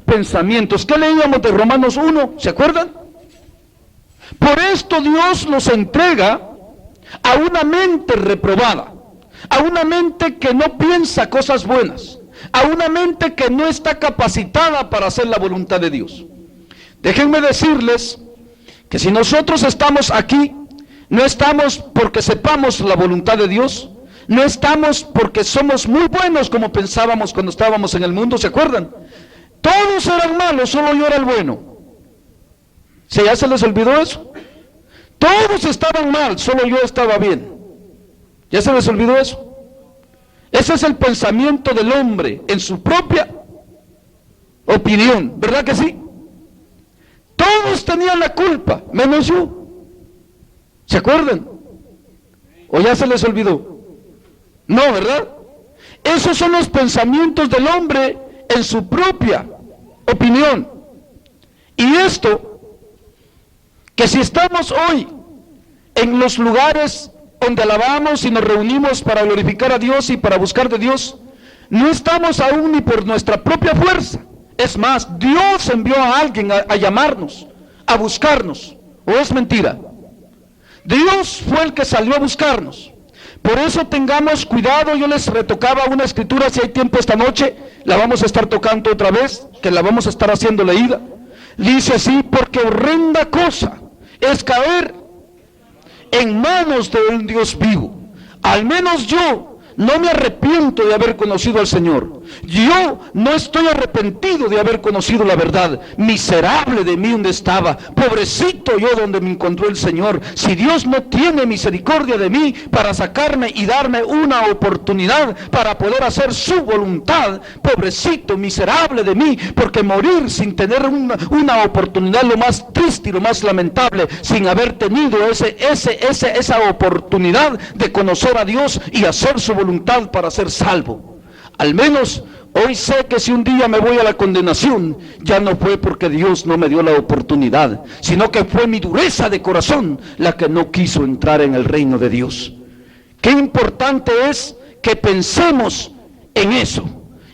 pensamientos. ¿Qué leíamos de Romanos 1? ¿Se acuerdan? Por esto Dios los entrega a una mente reprobada, a una mente que no piensa cosas buenas, a una mente que no está capacitada para hacer la voluntad de Dios. Déjenme decirles que si nosotros estamos aquí, no estamos porque sepamos la voluntad de Dios, no estamos porque somos muy buenos como pensábamos cuando estábamos en el mundo, ¿se acuerdan? Todos eran malos, solo yo era el bueno. ¿Sí, ya se les olvidó eso? Todos estaban mal, solo yo estaba bien. ¿Ya se les olvidó eso? Ese es el pensamiento del hombre en su propia opinión, ¿verdad que sí? Todos tenían la culpa, menos yo. ¿Se acuerdan? ¿O ya se les olvidó? No, ¿verdad? Esos son los pensamientos del hombre en su propia opinión. Y esto, que si estamos hoy en los lugares donde alabamos y nos reunimos para glorificar a Dios y para buscar de Dios, no estamos aún ni por nuestra propia fuerza. Es más, Dios envió a alguien a llamarnos, a buscarnos. ¿O es mentira? Dios fue el que salió a buscarnos. Por eso tengamos cuidado. Yo les retocaba una escritura, si hay tiempo esta noche, la vamos a estar tocando otra vez, que la vamos a estar haciendo leída. Dice así: porque horrenda cosa es caer en manos de un Dios vivo. Al menos yo no me arrepiento de haber conocido al Señor. Yo no estoy arrepentido de haber conocido la verdad. Miserable de mí donde estaba, pobrecito yo donde me encontró el Señor. Si Dios no tiene misericordia de mí para sacarme y darme una oportunidad para poder hacer su voluntad, pobrecito, miserable de mí, porque morir sin tener una oportunidad, lo más triste y lo más lamentable, sin haber tenido esa oportunidad de conocer a Dios y hacer su voluntad para ser salvo. Al menos hoy sé que si un día me voy a la condenación, ya no fue porque Dios no me dio la oportunidad, sino que fue mi dureza de corazón la que no quiso entrar en el reino de Dios. Qué importante es que pensemos en eso,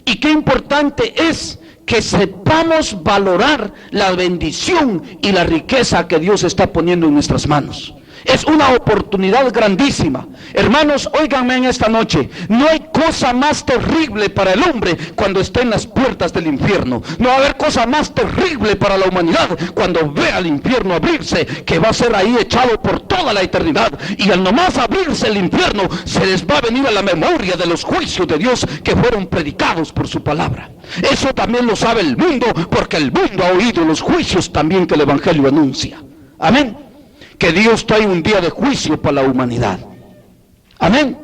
y qué importante es que sepamos valorar la bendición y la riqueza que Dios está poniendo en nuestras manos. Es una oportunidad grandísima. Hermanos, óiganme en esta noche. No hay cosa más terrible para el hombre cuando esté en las puertas del infierno. No va a haber cosa más terrible para la humanidad cuando vea el infierno abrirse, que va a ser ahí echado por toda la eternidad. Y al nomás abrirse el infierno, se les va a venir a la memoria de los juicios de Dios que fueron predicados por su palabra. Eso también lo sabe el mundo, porque el mundo ha oído los juicios también que el Evangelio anuncia. Amén. Que Dios trae un día de juicio para la humanidad. Amén.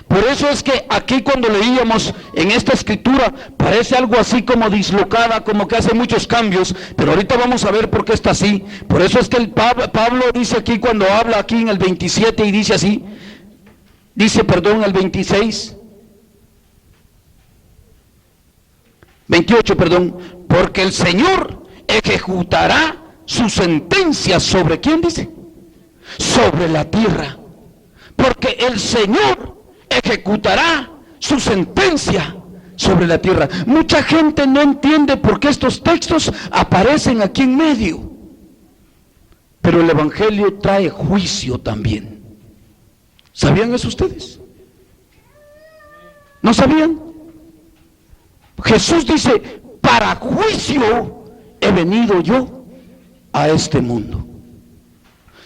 Por eso es que aquí cuando leíamos en esta escritura parece algo así como dislocada, como que hace muchos cambios, pero ahorita vamos a ver por qué está así. Por eso es que Pablo dice aquí, cuando habla aquí en el 27 y dice así, el 26, 28, porque el Señor ejecutará su sentencia sobre, ¿quién dice? Sobre la tierra. Porque el Señor ejecutará su sentencia sobre la tierra. Mucha gente no entiende por qué estos textos aparecen aquí en medio. Pero el Evangelio trae juicio también. ¿Sabían eso ustedes? ¿No sabían? Jesús dice: para juicio he venido yo a este mundo.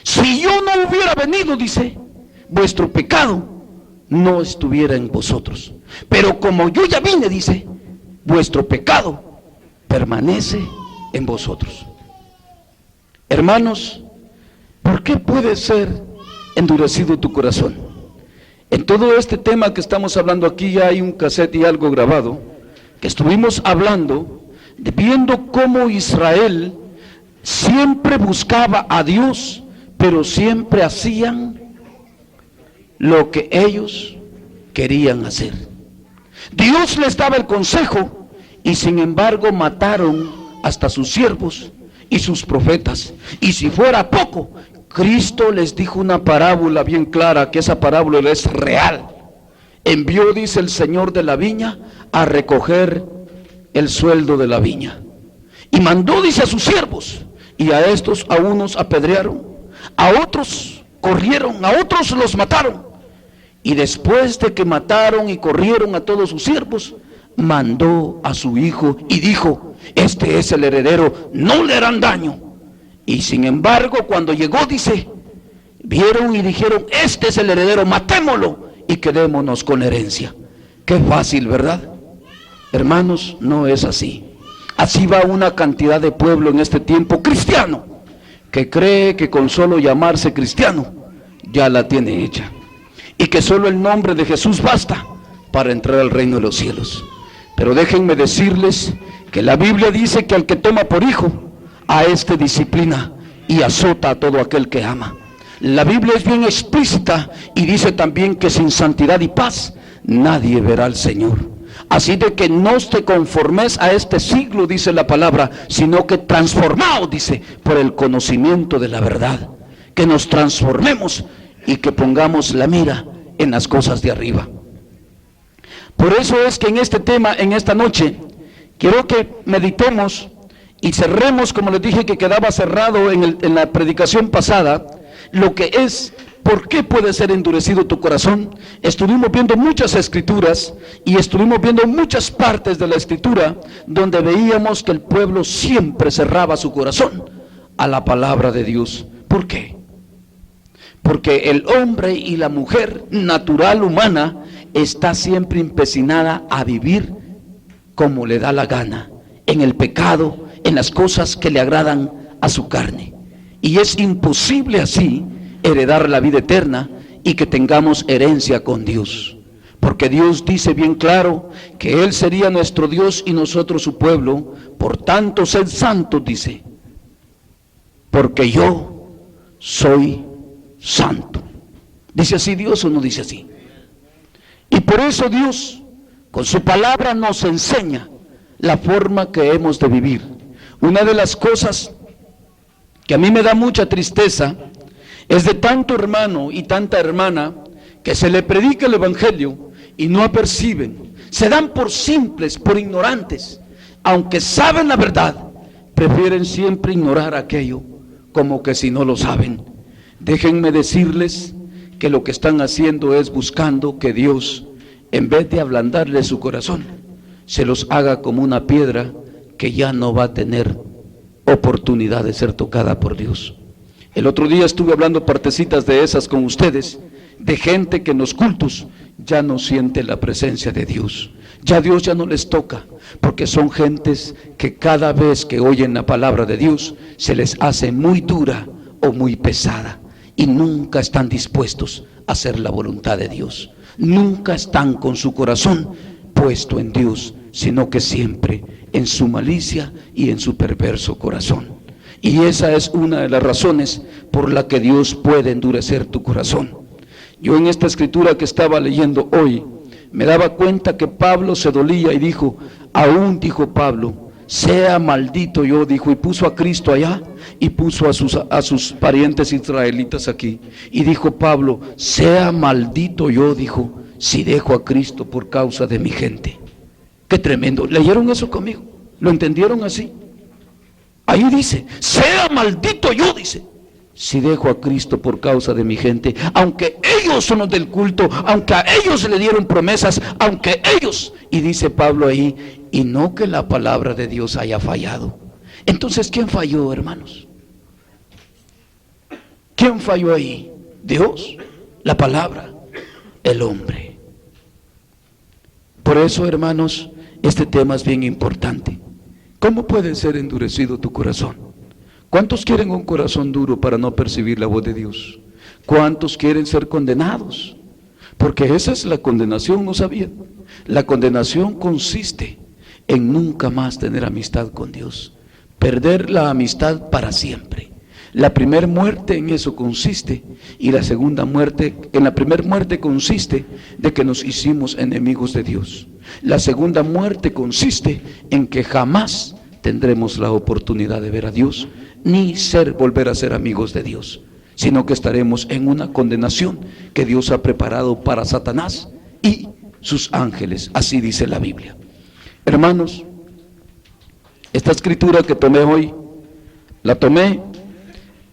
Si yo no hubiera venido, dice, vuestro pecado no estuviera en vosotros. Pero como yo ya vine, dice, vuestro pecado permanece en vosotros. Hermanos, ¿por qué puede ser endurecido tu corazón? En todo este tema que estamos hablando aquí, ya hay un cassette y algo grabado, que estuvimos hablando, viendo cómo Israel siempre buscaba a Dios, pero siempre hacían lo que ellos querían hacer. Dios les daba el consejo y sin embargo mataron hasta sus siervos y sus profetas. Y si fuera poco, Cristo les dijo una parábola bien clara, que esa parábola es real. Envió, dice el Señor de la viña, a recoger el sueldo de la viña. Y mandó, dice, a sus siervos, y a estos a unos apedrearon, a otros corrieron, a otros los mataron. Y después de que mataron y corrieron a todos sus siervos, mandó a su hijo y dijo: este es el heredero, no le harán daño. Y sin embargo, cuando llegó, dice, vieron y dijeron: este es el heredero, matémoslo y quedémonos con la herencia. Qué fácil, ¿verdad? Hermanos, no es así. Así va una cantidad de pueblo en este tiempo cristiano, que cree que con solo llamarse cristiano ya la tiene hecha, y que solo el nombre de Jesús basta para entrar al reino de los cielos. Pero déjenme decirles que la Biblia dice que al que toma por hijo, a este disciplina y azota a todo aquel que ama. La Biblia es bien explícita y dice también que sin santidad y paz nadie verá al Señor. Así de que no te conformes a este siglo, dice la palabra, sino que transformaos, dice, por el conocimiento de la verdad. Que nos transformemos y que pongamos la mira en las cosas de arriba. Por eso es que en este tema, en esta noche, quiero que meditemos y cerremos, como les dije que quedaba cerrado en la predicación pasada, lo que es, ¿por qué puede ser endurecido tu corazón? Estuvimos viendo muchas escrituras y estuvimos viendo muchas partes de la escritura donde veíamos que el pueblo siempre cerraba su corazón a la palabra de Dios. ¿Por qué? Porque el hombre y la mujer natural humana está siempre empecinada a vivir como le da la gana, en el pecado, en las cosas que le agradan a su carne. Y es imposible así heredar la vida eterna y que tengamos herencia con Dios. Porque Dios dice bien claro que Él sería nuestro Dios y nosotros su pueblo. Por tanto, sed santos, dice, porque yo soy santo. ¿Dice así Dios o no dice así? Y por eso Dios con su palabra nos enseña la forma que hemos de vivir. Una de las cosas que a mí me da mucha tristeza es de tanto hermano y tanta hermana que se le predica el evangelio y no aperciben, se dan por simples, por ignorantes, aunque saben la verdad, prefieren siempre ignorar aquello como que si no lo saben. Déjenme decirles que lo que están haciendo es buscando que Dios, en vez de ablandarle su corazón, se los haga como una piedra que ya no va a tener oportunidad de ser tocada por Dios. El otro día estuve hablando partecitas de esas con ustedes, de gente que en los cultos ya no siente la presencia de Dios. Ya Dios ya no les toca, porque son gentes que cada vez que oyen la palabra de Dios se les hace muy dura o muy pesada y nunca están dispuestos a hacer la voluntad de Dios. Nunca están con su corazón puesto en Dios, sino que siempre en su malicia y en su perverso corazón. Y esa es una de las razones por la que Dios puede endurecer tu corazón. Yo en esta escritura que estaba leyendo hoy, me daba cuenta que Pablo se dolía y dijo, aún dijo Pablo, sea maldito yo, dijo, y puso a Cristo allá y puso a sus parientes israelitas aquí. Y dijo Pablo, sea maldito yo, dijo, si dejo a Cristo por causa de mi gente. Qué tremendo. ¿Leyeron eso conmigo? ¿Lo entendieron así? Ahí dice, sea maldito yo, dice, si dejo a Cristo por causa de mi gente, aunque ellos son los del culto, aunque a ellos se le dieron promesas, aunque ellos, y dice Pablo ahí, y no que la palabra de Dios haya fallado. Entonces, ¿quién falló, hermanos? ¿Quién falló ahí? Dios, la palabra, el hombre. Por eso, hermanos, este tema es bien importante. ¿Cómo puede ser endurecido tu corazón? ¿Cuántos quieren un corazón duro para no percibir la voz de Dios? ¿Cuántos quieren ser condenados? Porque esa es la condenación, ¿no sabían? La condenación consiste en nunca más tener amistad con Dios, perder la amistad para siempre. La primera muerte en eso consiste, y la segunda muerte, en la primera muerte consiste de que nos hicimos enemigos de Dios. La segunda muerte consiste en que jamás tendremos la oportunidad de ver a Dios, ni volver a ser amigos de Dios, sino que estaremos en una condenación que Dios ha preparado para Satanás y sus ángeles, así dice la Biblia. Hermanos, Esta escritura que tomé hoy, la tomé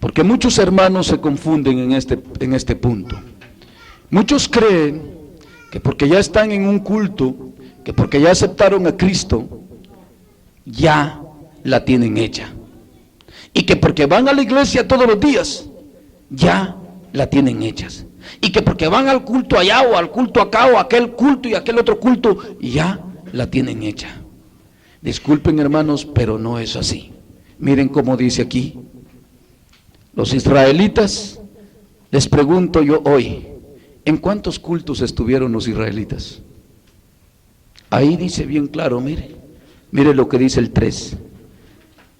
porque muchos hermanos se confunden en este punto. Muchos creen que porque ya están en un culto, que porque ya aceptaron a Cristo, ya la tienen hecha. Y que porque van a la iglesia todos los días, ya la tienen hechas. Y que porque van al culto allá o al culto acá o aquel culto y aquel otro culto, ya la tienen hecha. Disculpen, hermanos, pero no es así. Miren cómo dice aquí. Los israelitas, les pregunto yo hoy, ¿en cuántos cultos estuvieron los israelitas? Ahí dice bien claro, mire lo que dice el 3.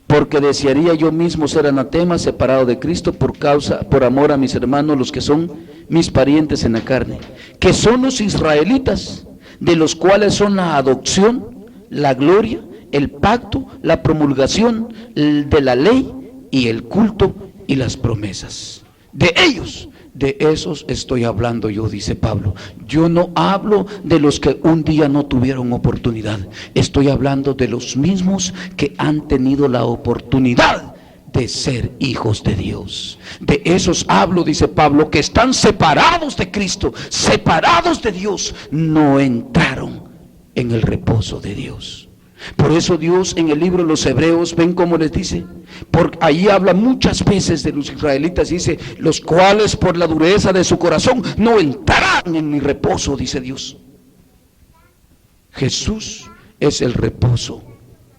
Porque desearía yo mismo ser anatema, separado de Cristo, por amor a mis hermanos, los que son mis parientes en la carne, que son los israelitas, de los cuales son la adopción, la gloria, el pacto, la promulgación de la ley y el culto y las promesas. De ellos, de esos estoy hablando yo, dice Pablo. Yo no hablo de los que un día no tuvieron oportunidad. Estoy hablando de los mismos que han tenido la oportunidad de ser hijos de Dios. De esos hablo, dice Pablo, que están separados de Cristo, separados de Dios, no entraron en el reposo de Dios. Por eso Dios en el libro de los Hebreos, ven cómo les dice, porque ahí habla muchas veces de los israelitas, dice, los cuales por la dureza de su corazón no entrarán en mi reposo, dice Dios. Jesús es el reposo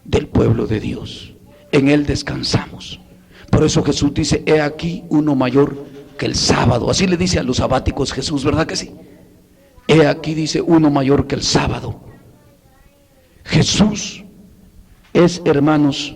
del pueblo de Dios, en Él descansamos. Por eso Jesús dice, he aquí uno mayor que el sábado. Así le dice a los sabáticos Jesús, ¿verdad que sí? He aquí, dice, uno mayor que el sábado. Jesús es, hermanos,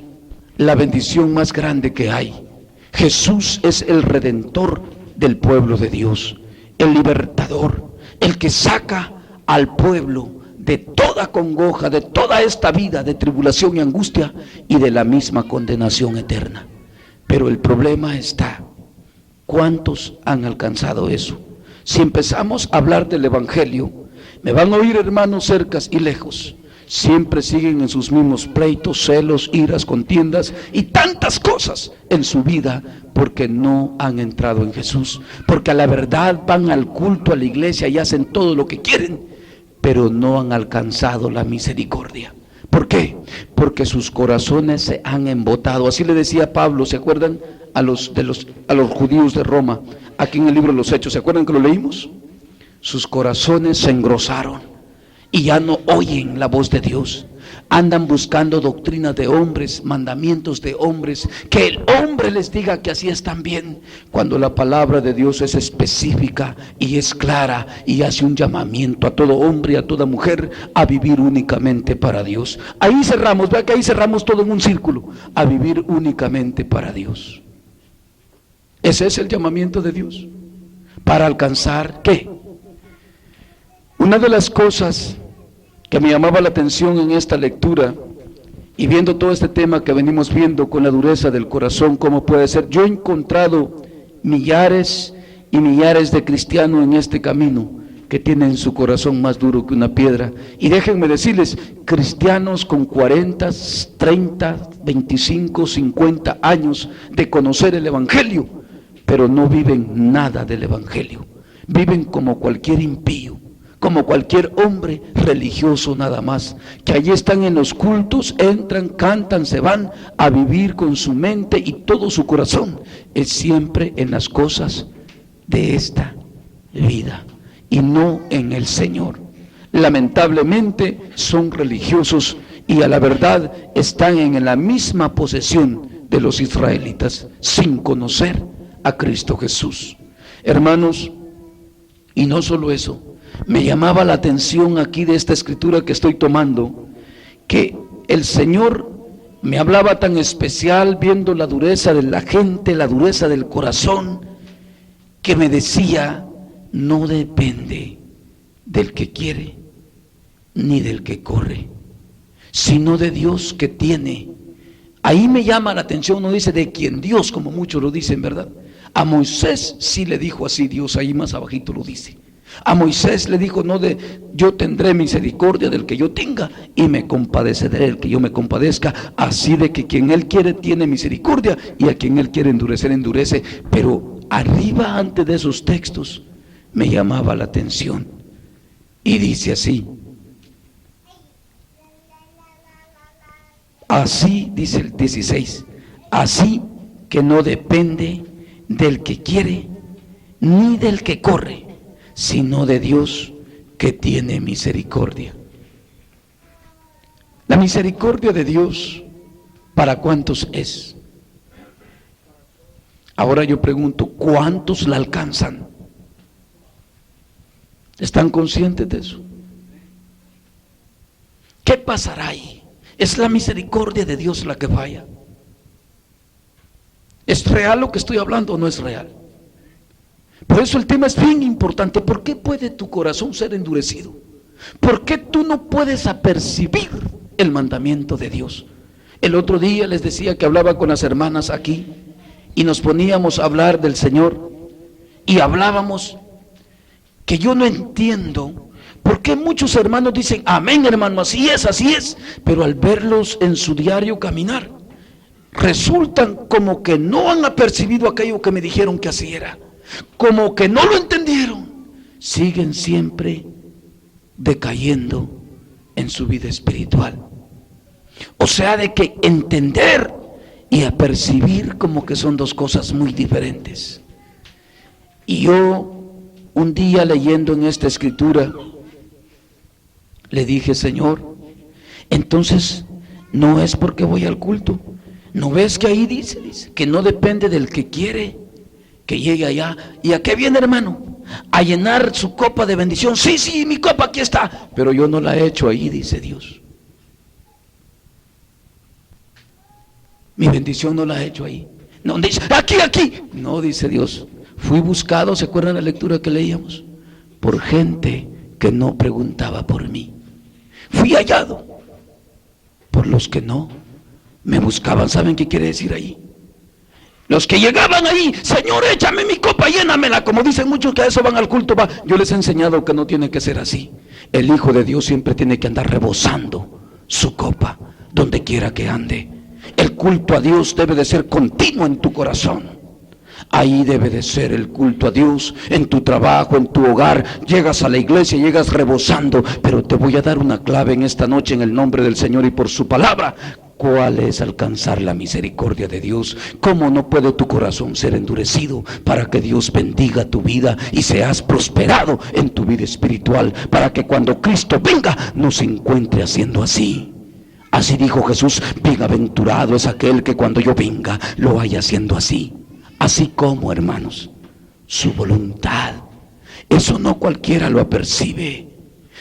la bendición más grande que hay. Jesús es el redentor del pueblo de Dios, el libertador, el que saca al pueblo de toda congoja, de toda esta vida de tribulación y angustia y de la misma condenación eterna. Pero el problema está, ¿cuántos han alcanzado eso? Si empezamos a hablar del evangelio, me van a oír, hermanos, cercas y lejos, siempre siguen en sus mismos pleitos, celos, iras, contiendas y tantas cosas en su vida, porque no han entrado en Jesús, porque a la verdad van al culto, a la iglesia y hacen todo lo que quieren, pero no han alcanzado la misericordia. ¿Por qué? Porque sus corazones se han embotado. Así le decía Pablo, ¿se acuerdan? A los judíos de Roma, aquí en el libro de los Hechos, ¿se acuerdan que lo leímos? Sus corazones se engrosaron y ya no oyen la voz de Dios. Andan buscando doctrinas de hombres, mandamientos de hombres, que el hombre les diga que así están bien, cuando la palabra de Dios es específica y es clara y hace un llamamiento a todo hombre y a toda mujer a vivir únicamente para Dios. Ahí cerramos, vea que ahí cerramos todo en un círculo, a vivir únicamente para Dios. Ese es el llamamiento de Dios. Para alcanzar, ¿qué? Una de las cosas que me llamaba la atención en esta lectura y viendo todo este tema que venimos viendo con la dureza del corazón, ¿cómo puede ser? Yo he encontrado millares y millares de cristianos en este camino que tienen su corazón más duro que una piedra. Y déjenme decirles, cristianos con 40, 30, 25, 50 años de conocer el evangelio, pero no viven nada del evangelio. Viven como cualquier impío, como cualquier hombre religioso nada más, que allí están en los cultos, entran, cantan, se van a vivir con su mente y todo su corazón es siempre en las cosas de esta vida y no en el Señor. Lamentablemente son religiosos y a la verdad están en la misma posesión de los israelitas sin conocer a Cristo Jesús. Hermanos, y no solo eso, me llamaba la atención aquí de esta escritura que estoy tomando, que el Señor me hablaba tan especial viendo la dureza de la gente, la dureza del corazón, que me decía, no depende del que quiere ni del que corre, sino de Dios que tiene. Ahí me llama la atención, no dice de quien Dios, como muchos lo dicen, ¿verdad? A Moisés sí le dijo así Dios, ahí más abajito lo dice. A Moisés le dijo, yo tendré misericordia del que yo tenga y me compadeceré del que yo me compadezca. Así de que quien Él quiere tiene misericordia y a quien Él quiere endurecer, endurece. Pero arriba, antes de esos textos, me llamaba la atención. Y dice así. Así, dice el 16, así que no depende del que quiere ni del que corre, sino de Dios que tiene misericordia. La misericordia de Dios, ¿para cuántos es? Ahora yo pregunto, ¿cuántos la alcanzan? ¿Están conscientes de eso? ¿Qué pasará ahí? ¿Es la misericordia de Dios la que falla? ¿Es real lo que estoy hablando o no es real? Por eso el tema es bien importante. ¿Por qué puede tu corazón ser endurecido? ¿Por qué tú no puedes apercibir el mandamiento de Dios? El otro día les decía que hablaba con las hermanas aquí y nos poníamos a hablar del Señor y hablábamos que yo no entiendo por qué muchos hermanos dicen, amén hermano, así es, pero al verlos en su diario caminar, resultan como que no han apercibido aquello que me dijeron que así era. Como que no lo entendieron, siguen siempre decayendo en su vida espiritual. O sea, de que entender y apercibir como que son dos cosas muy diferentes. Y yo un día leyendo en esta escritura le dije, Señor, entonces no es porque voy al culto. ¿No ves que ahí dice que no depende del que quiere que llegue allá? ¿Y a qué viene, hermano? A llenar su copa de bendición. Sí, mi copa aquí está, pero yo no la he hecho ahí, dice Dios. Mi bendición no la he hecho ahí. No, dice, aquí. No, dice Dios. Fui buscado, ¿se acuerdan la lectura que leíamos? Por gente que no preguntaba por mí. Fui hallado por los que no me buscaban. ¿Saben qué quiere decir ahí? Los que llegaban ahí, Señor, échame mi copa, llénamela, como dicen muchos que a eso van al culto. Yo les he enseñado que no tiene que ser así. El Hijo de Dios siempre tiene que andar rebosando su copa donde quiera que ande. El culto a Dios debe de ser continuo en tu corazón. Ahí debe de ser el culto a Dios, en tu trabajo, en tu hogar. Llegas a la iglesia, llegas rebosando. Pero te voy a dar una clave en esta noche en el nombre del Señor y por su palabra. ¿Cuál es alcanzar la misericordia de Dios? ¿Cómo no puede tu corazón ser endurecido para que Dios bendiga tu vida y seas prosperado en tu vida espiritual? Para que cuando Cristo venga no se encuentre haciendo así. Así dijo Jesús, bienaventurado es aquel que cuando yo venga lo haya haciendo así. Así como, hermanos, su voluntad. Eso no cualquiera lo apercibe.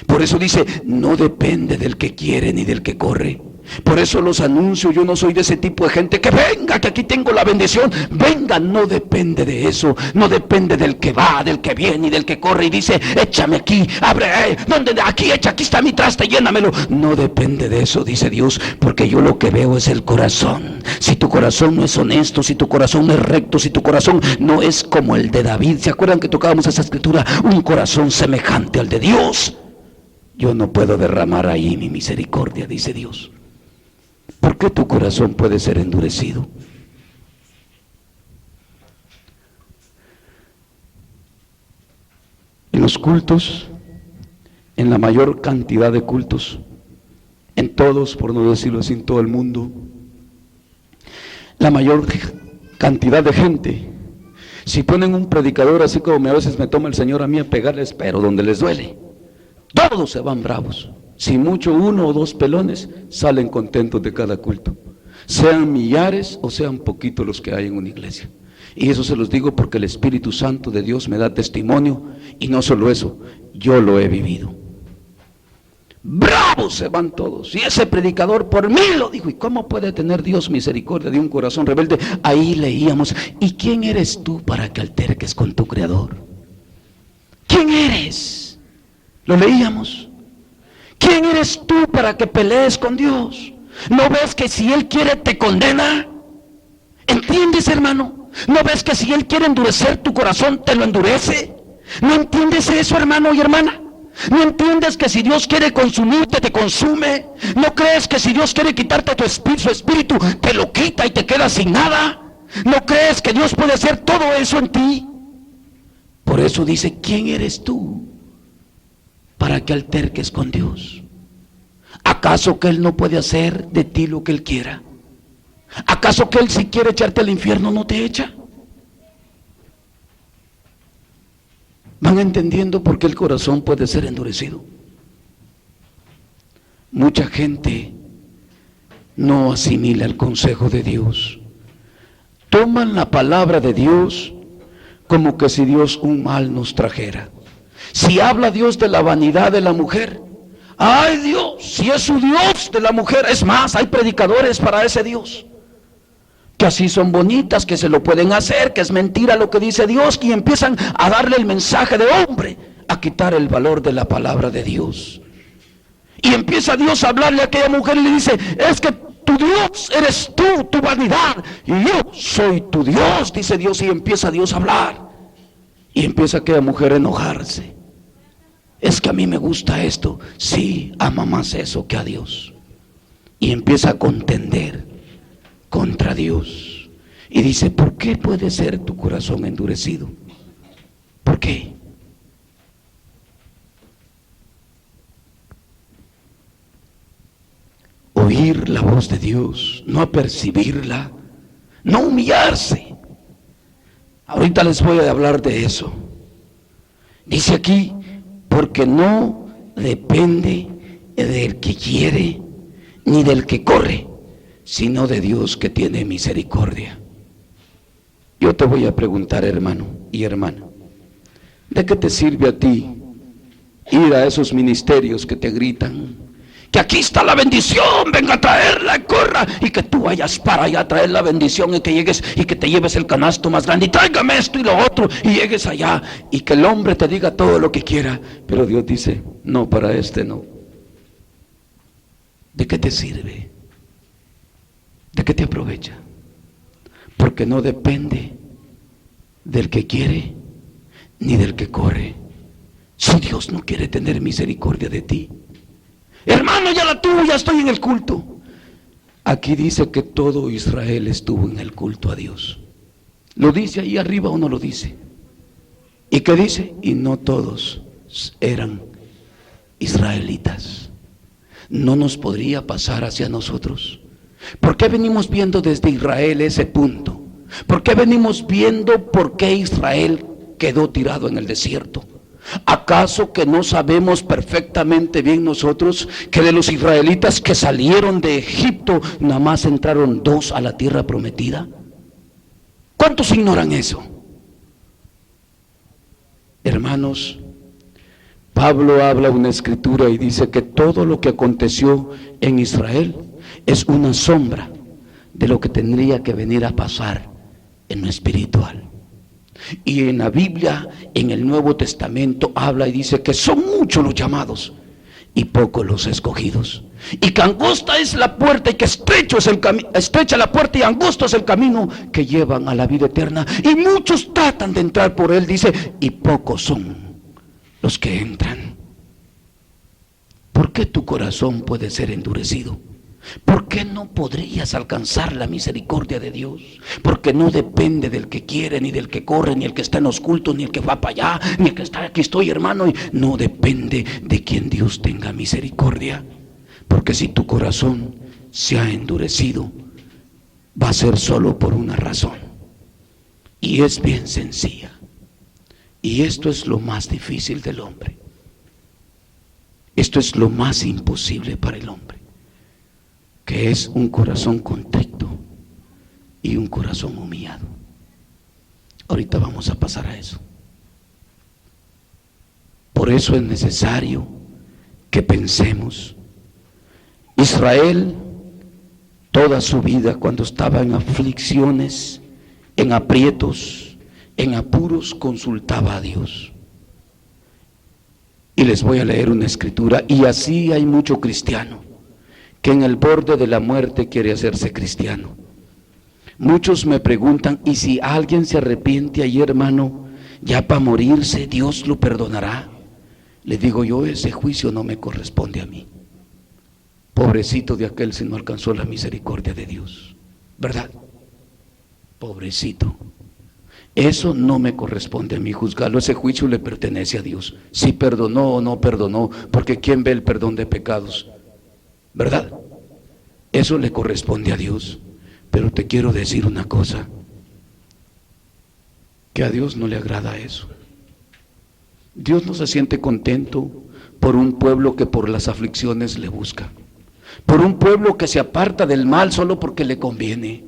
Por eso dice, no depende del que quiere ni del que corre. Por eso los anuncio, yo no soy de ese tipo de gente que venga, que aquí tengo la bendición. Venga, no depende de eso. No depende del que va, del que viene y del que corre y dice, échame aquí, abre, aquí está mi traste, llénamelo. No depende de eso, dice Dios, porque yo lo que veo es el corazón. Si tu corazón no es honesto, si tu corazón no es recto, si tu corazón no es como el de David, ¿se acuerdan que tocábamos esa escritura? Un corazón semejante al de Dios. Yo no puedo derramar ahí mi misericordia, dice Dios. ¿Por qué tu corazón puede ser endurecido? En los cultos, en la mayor cantidad de cultos, en todos, por no decirlo así, en todo el mundo, la mayor cantidad de gente, si ponen un predicador así como a veces me toma el Señor a mí a pegarles, pero donde les duele, todos se van bravos. Si mucho, 1 o 2 pelones salen contentos de cada culto, sean millares o sean poquitos los que hay en una iglesia. Y eso se los digo porque el Espíritu Santo de Dios me da testimonio, y no solo eso, yo lo he vivido. Bravos se van todos, y ese predicador por mí lo dijo. ¿Y cómo puede tener Dios misericordia de un corazón rebelde? Ahí leíamos, ¿y quién eres tú para que alterques con tu Creador? ¿Quién eres? Lo leíamos. ¿Quién eres tú para que pelees con Dios? ¿No ves que si Él quiere te condena? ¿Entiendes, hermano? ¿No ves que si Él quiere endurecer tu corazón te lo endurece? ¿No entiendes eso, hermano y hermana? ¿No entiendes que si Dios quiere consumirte, te consume? ¿No crees que si Dios quiere quitarte su espíritu, te lo quita y te quedas sin nada? ¿No crees que Dios puede hacer todo eso en ti? Por eso dice, ¿quién eres tú para que alterques con Dios? ¿Acaso que Él no puede hacer de ti lo que Él quiera? ¿Acaso que Él, si quiere echarte al infierno, no te echa? ¿Van entendiendo por qué el corazón puede ser endurecido? Mucha gente no asimila el consejo de Dios. Toman la palabra de Dios como que si Dios un mal nos trajera. Si habla Dios de la vanidad de la mujer, ¡ay Dios! Si es su Dios de la mujer. Es más, hay predicadores para ese Dios, que así son bonitas, que se lo pueden hacer, que es mentira lo que dice Dios, y empiezan a darle el mensaje de hombre, a quitar el valor de la palabra de Dios. Y empieza Dios a hablarle a aquella mujer y le dice, es que tu Dios eres tú, tu vanidad, y yo soy tu Dios, dice Dios. Y empieza Dios a hablar, y empieza aquella mujer a enojarse. Es que a mí me gusta esto. Sí, ama más eso que a Dios. Y empieza a contender contra Dios. Y dice, ¿por qué puede ser tu corazón endurecido? ¿Por qué? Oír la voz de Dios, no apercibirla, no humillarse. Ahorita les voy a hablar de eso. Dice aquí, porque no depende del que quiere ni del que corre, sino de Dios que tiene misericordia. Yo te voy a preguntar, hermano y hermana, ¿de qué te sirve a ti ir a esos ministerios que te gritan que aquí está la bendición, venga a traerla, corra, y que tú vayas para allá a traer la bendición, y que llegues y que te lleves el canasto más grande y tráigame esto y lo otro, y llegues allá y que el hombre te diga todo lo que quiera, pero Dios dice, no, para este no? ¿De qué te sirve? ¿De qué te aprovecha? Porque no depende del que quiere ni del que corre. Si Dios no quiere tener misericordia de ti, hermano, ya la tuvo, ya estoy en el culto. Aquí dice que todo Israel estuvo en el culto a Dios. ¿Lo dice ahí arriba o no lo dice? ¿Y qué dice? Y no todos eran israelitas. No nos podría pasar hacia nosotros. ¿Por qué venimos viendo desde Israel ese punto? ¿Por qué venimos viendo por qué Israel quedó tirado en el desierto? ¿Acaso que no sabemos perfectamente bien nosotros que de los israelitas que salieron de Egipto nada más entraron 2 a la tierra prometida? ¿Cuántos ignoran eso? Hermanos, Pablo habla una escritura y dice que todo lo que aconteció en Israel es una sombra de lo que tendría que venir a pasar en lo espiritual. Y en la Biblia, en el Nuevo Testamento, habla y dice que son muchos los llamados y pocos los escogidos, y que angosta es la puerta y que estrecha la puerta y angosto es el camino que llevan a la vida eterna, y muchos tratan de entrar por él, dice, y pocos son los que entran. ¿Por qué tu corazón puede ser endurecido? ¿Por qué no podrías alcanzar la misericordia de Dios? Porque no depende del que quiere, ni del que corre, ni el que está en los cultos, ni el que va para allá, ni el que está aquí estoy, hermano. Y no depende de quien Dios tenga misericordia. Porque si tu corazón se ha endurecido, va a ser solo por una razón. Y es bien sencilla. Y esto es lo más difícil del hombre. Esto es lo más imposible para el hombre, que es un corazón contrito y un corazón humillado. Ahorita vamos a pasar a eso. Por eso es necesario que pensemos. Israel, toda su vida, cuando estaba en aflicciones, en aprietos, en apuros, consultaba a Dios. Y les voy a leer una escritura, y así hay mucho cristiano que en el borde de la muerte quiere hacerse cristiano. Muchos me preguntan, ¿y si alguien se arrepiente ahí, hermano, ya para morirse Dios lo perdonará. Le digo yo, ese juicio no me corresponde a mí. Pobrecito de aquel si no alcanzó la misericordia de Dios, ¿verdad? Pobrecito. Eso no me corresponde a mí juzgarlo, ese juicio le pertenece a Dios. Si perdonó o no perdonó, porque ¿quién ve el perdón de pecados? ¿Verdad? Eso le corresponde a Dios. Pero te quiero decir una cosa, que a Dios no le agrada eso. Dios no se siente contento por un pueblo que por las aflicciones le busca, por un pueblo que se aparta del mal solo porque le conviene.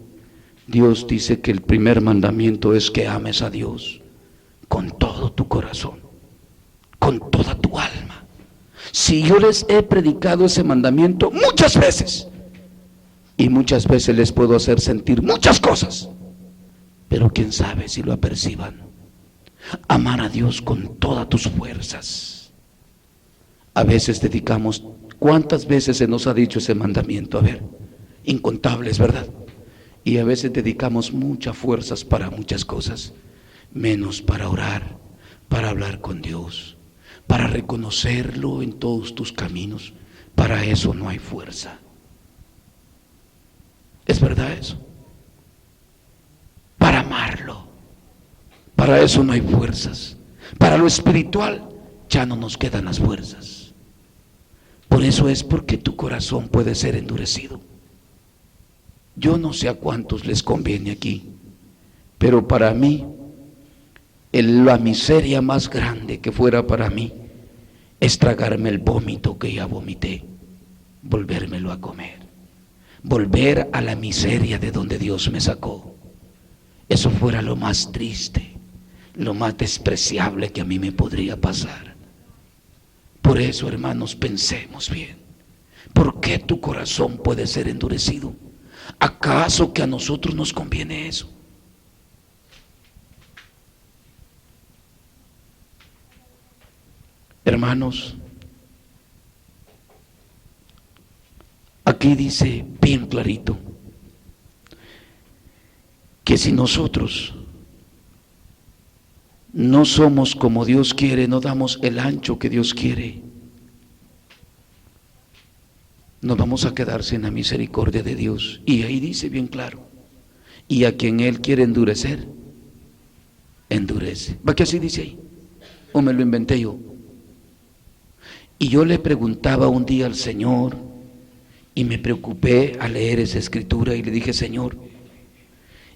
Dios dice que el primer mandamiento es que ames a Dios con todo tu corazón, con toda tu alma. Si yo les he predicado ese mandamiento muchas veces, y muchas veces les puedo hacer sentir muchas cosas, pero quién sabe si lo aperciban. Amar a Dios con todas tus fuerzas. A veces dedicamos, ¿cuántas veces se nos ha dicho ese mandamiento? A ver, incontables, ¿verdad? Y a veces dedicamos muchas fuerzas para muchas cosas, menos para orar, para hablar con Dios, para reconocerlo en todos tus caminos. Para eso no hay fuerza. ¿Es verdad eso? Para amarlo, para eso no hay fuerzas. Para lo espiritual ya no nos quedan las fuerzas. Por eso es porque tu corazón puede ser endurecido. Yo no sé a cuántos les conviene aquí, pero para mí, la miseria más grande que fuera para mí es tragarme el vómito que ya vomité, volvérmelo a comer, volver a la miseria de donde Dios me sacó. Eso fuera lo más triste, lo más despreciable que a mí me podría pasar. Por eso, hermanos, pensemos bien. ¿Por qué tu corazón puede ser endurecido? ¿Acaso que a nosotros nos conviene eso? Hermanos, aquí dice bien clarito que si nosotros no somos como Dios quiere, no damos el ancho que Dios quiere, nos vamos a quedar sin la misericordia de Dios. Y ahí dice bien claro, y a quien Él quiere endurecer, endurece. ¿Va que así dice ahí? ¿O me lo inventé yo? Y yo le preguntaba un día al Señor, y me preocupé al leer esa escritura, y le dije, Señor,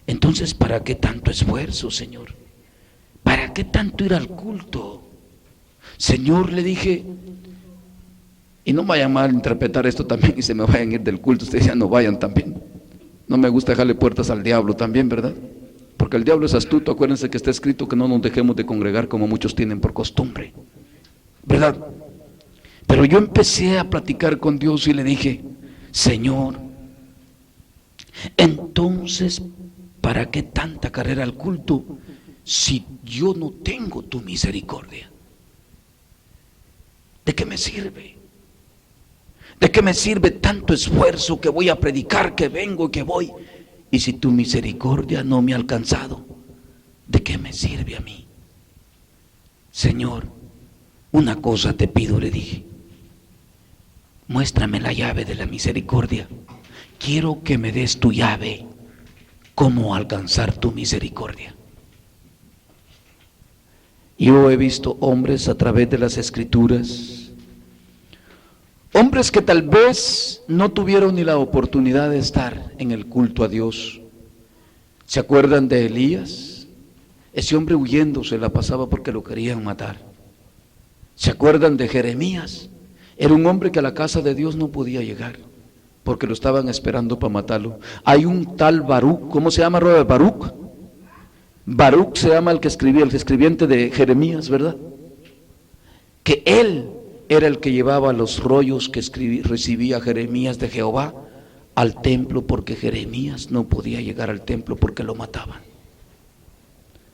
entonces ¿para qué tanto esfuerzo, Señor? ¿Para qué tanto ir al culto? Señor, le dije, y no vayan mal a interpretar esto también y se me vayan a ir del culto, ustedes ya no vayan también. No me gusta dejarle puertas al diablo también, ¿verdad? Porque el diablo es astuto. Acuérdense que está escrito que no nos dejemos de congregar como muchos tienen por costumbre, ¿verdad? Pero yo empecé a platicar con Dios y le dije, Señor, entonces, ¿para qué tanta carrera al culto si yo no tengo tu misericordia? ¿De qué me sirve? ¿De qué me sirve tanto esfuerzo que voy a predicar, que vengo y que voy? Y si tu misericordia no me ha alcanzado, ¿de qué me sirve a mí? Señor, una cosa te pido, le dije, muéstrame la llave de la misericordia. Quiero que me des tu llave, cómo alcanzar tu misericordia. Yo he visto hombres a través de las escrituras, hombres que tal vez no tuvieron ni la oportunidad de estar en el culto a Dios. ¿Se acuerdan de Elías? Ese hombre huyendo se la pasaba porque lo querían matar. ¿Se acuerdan de Jeremías? Era un hombre que a la casa de Dios no podía llegar porque lo estaban esperando para matarlo. Hay un tal Baruch, ¿cómo se llama, Robert? Baruch. Baruch se llama el escribiente de Jeremías, ¿verdad? Que él era el que llevaba los rollos que recibía Jeremías de Jehová al templo, porque Jeremías no podía llegar al templo porque lo mataban.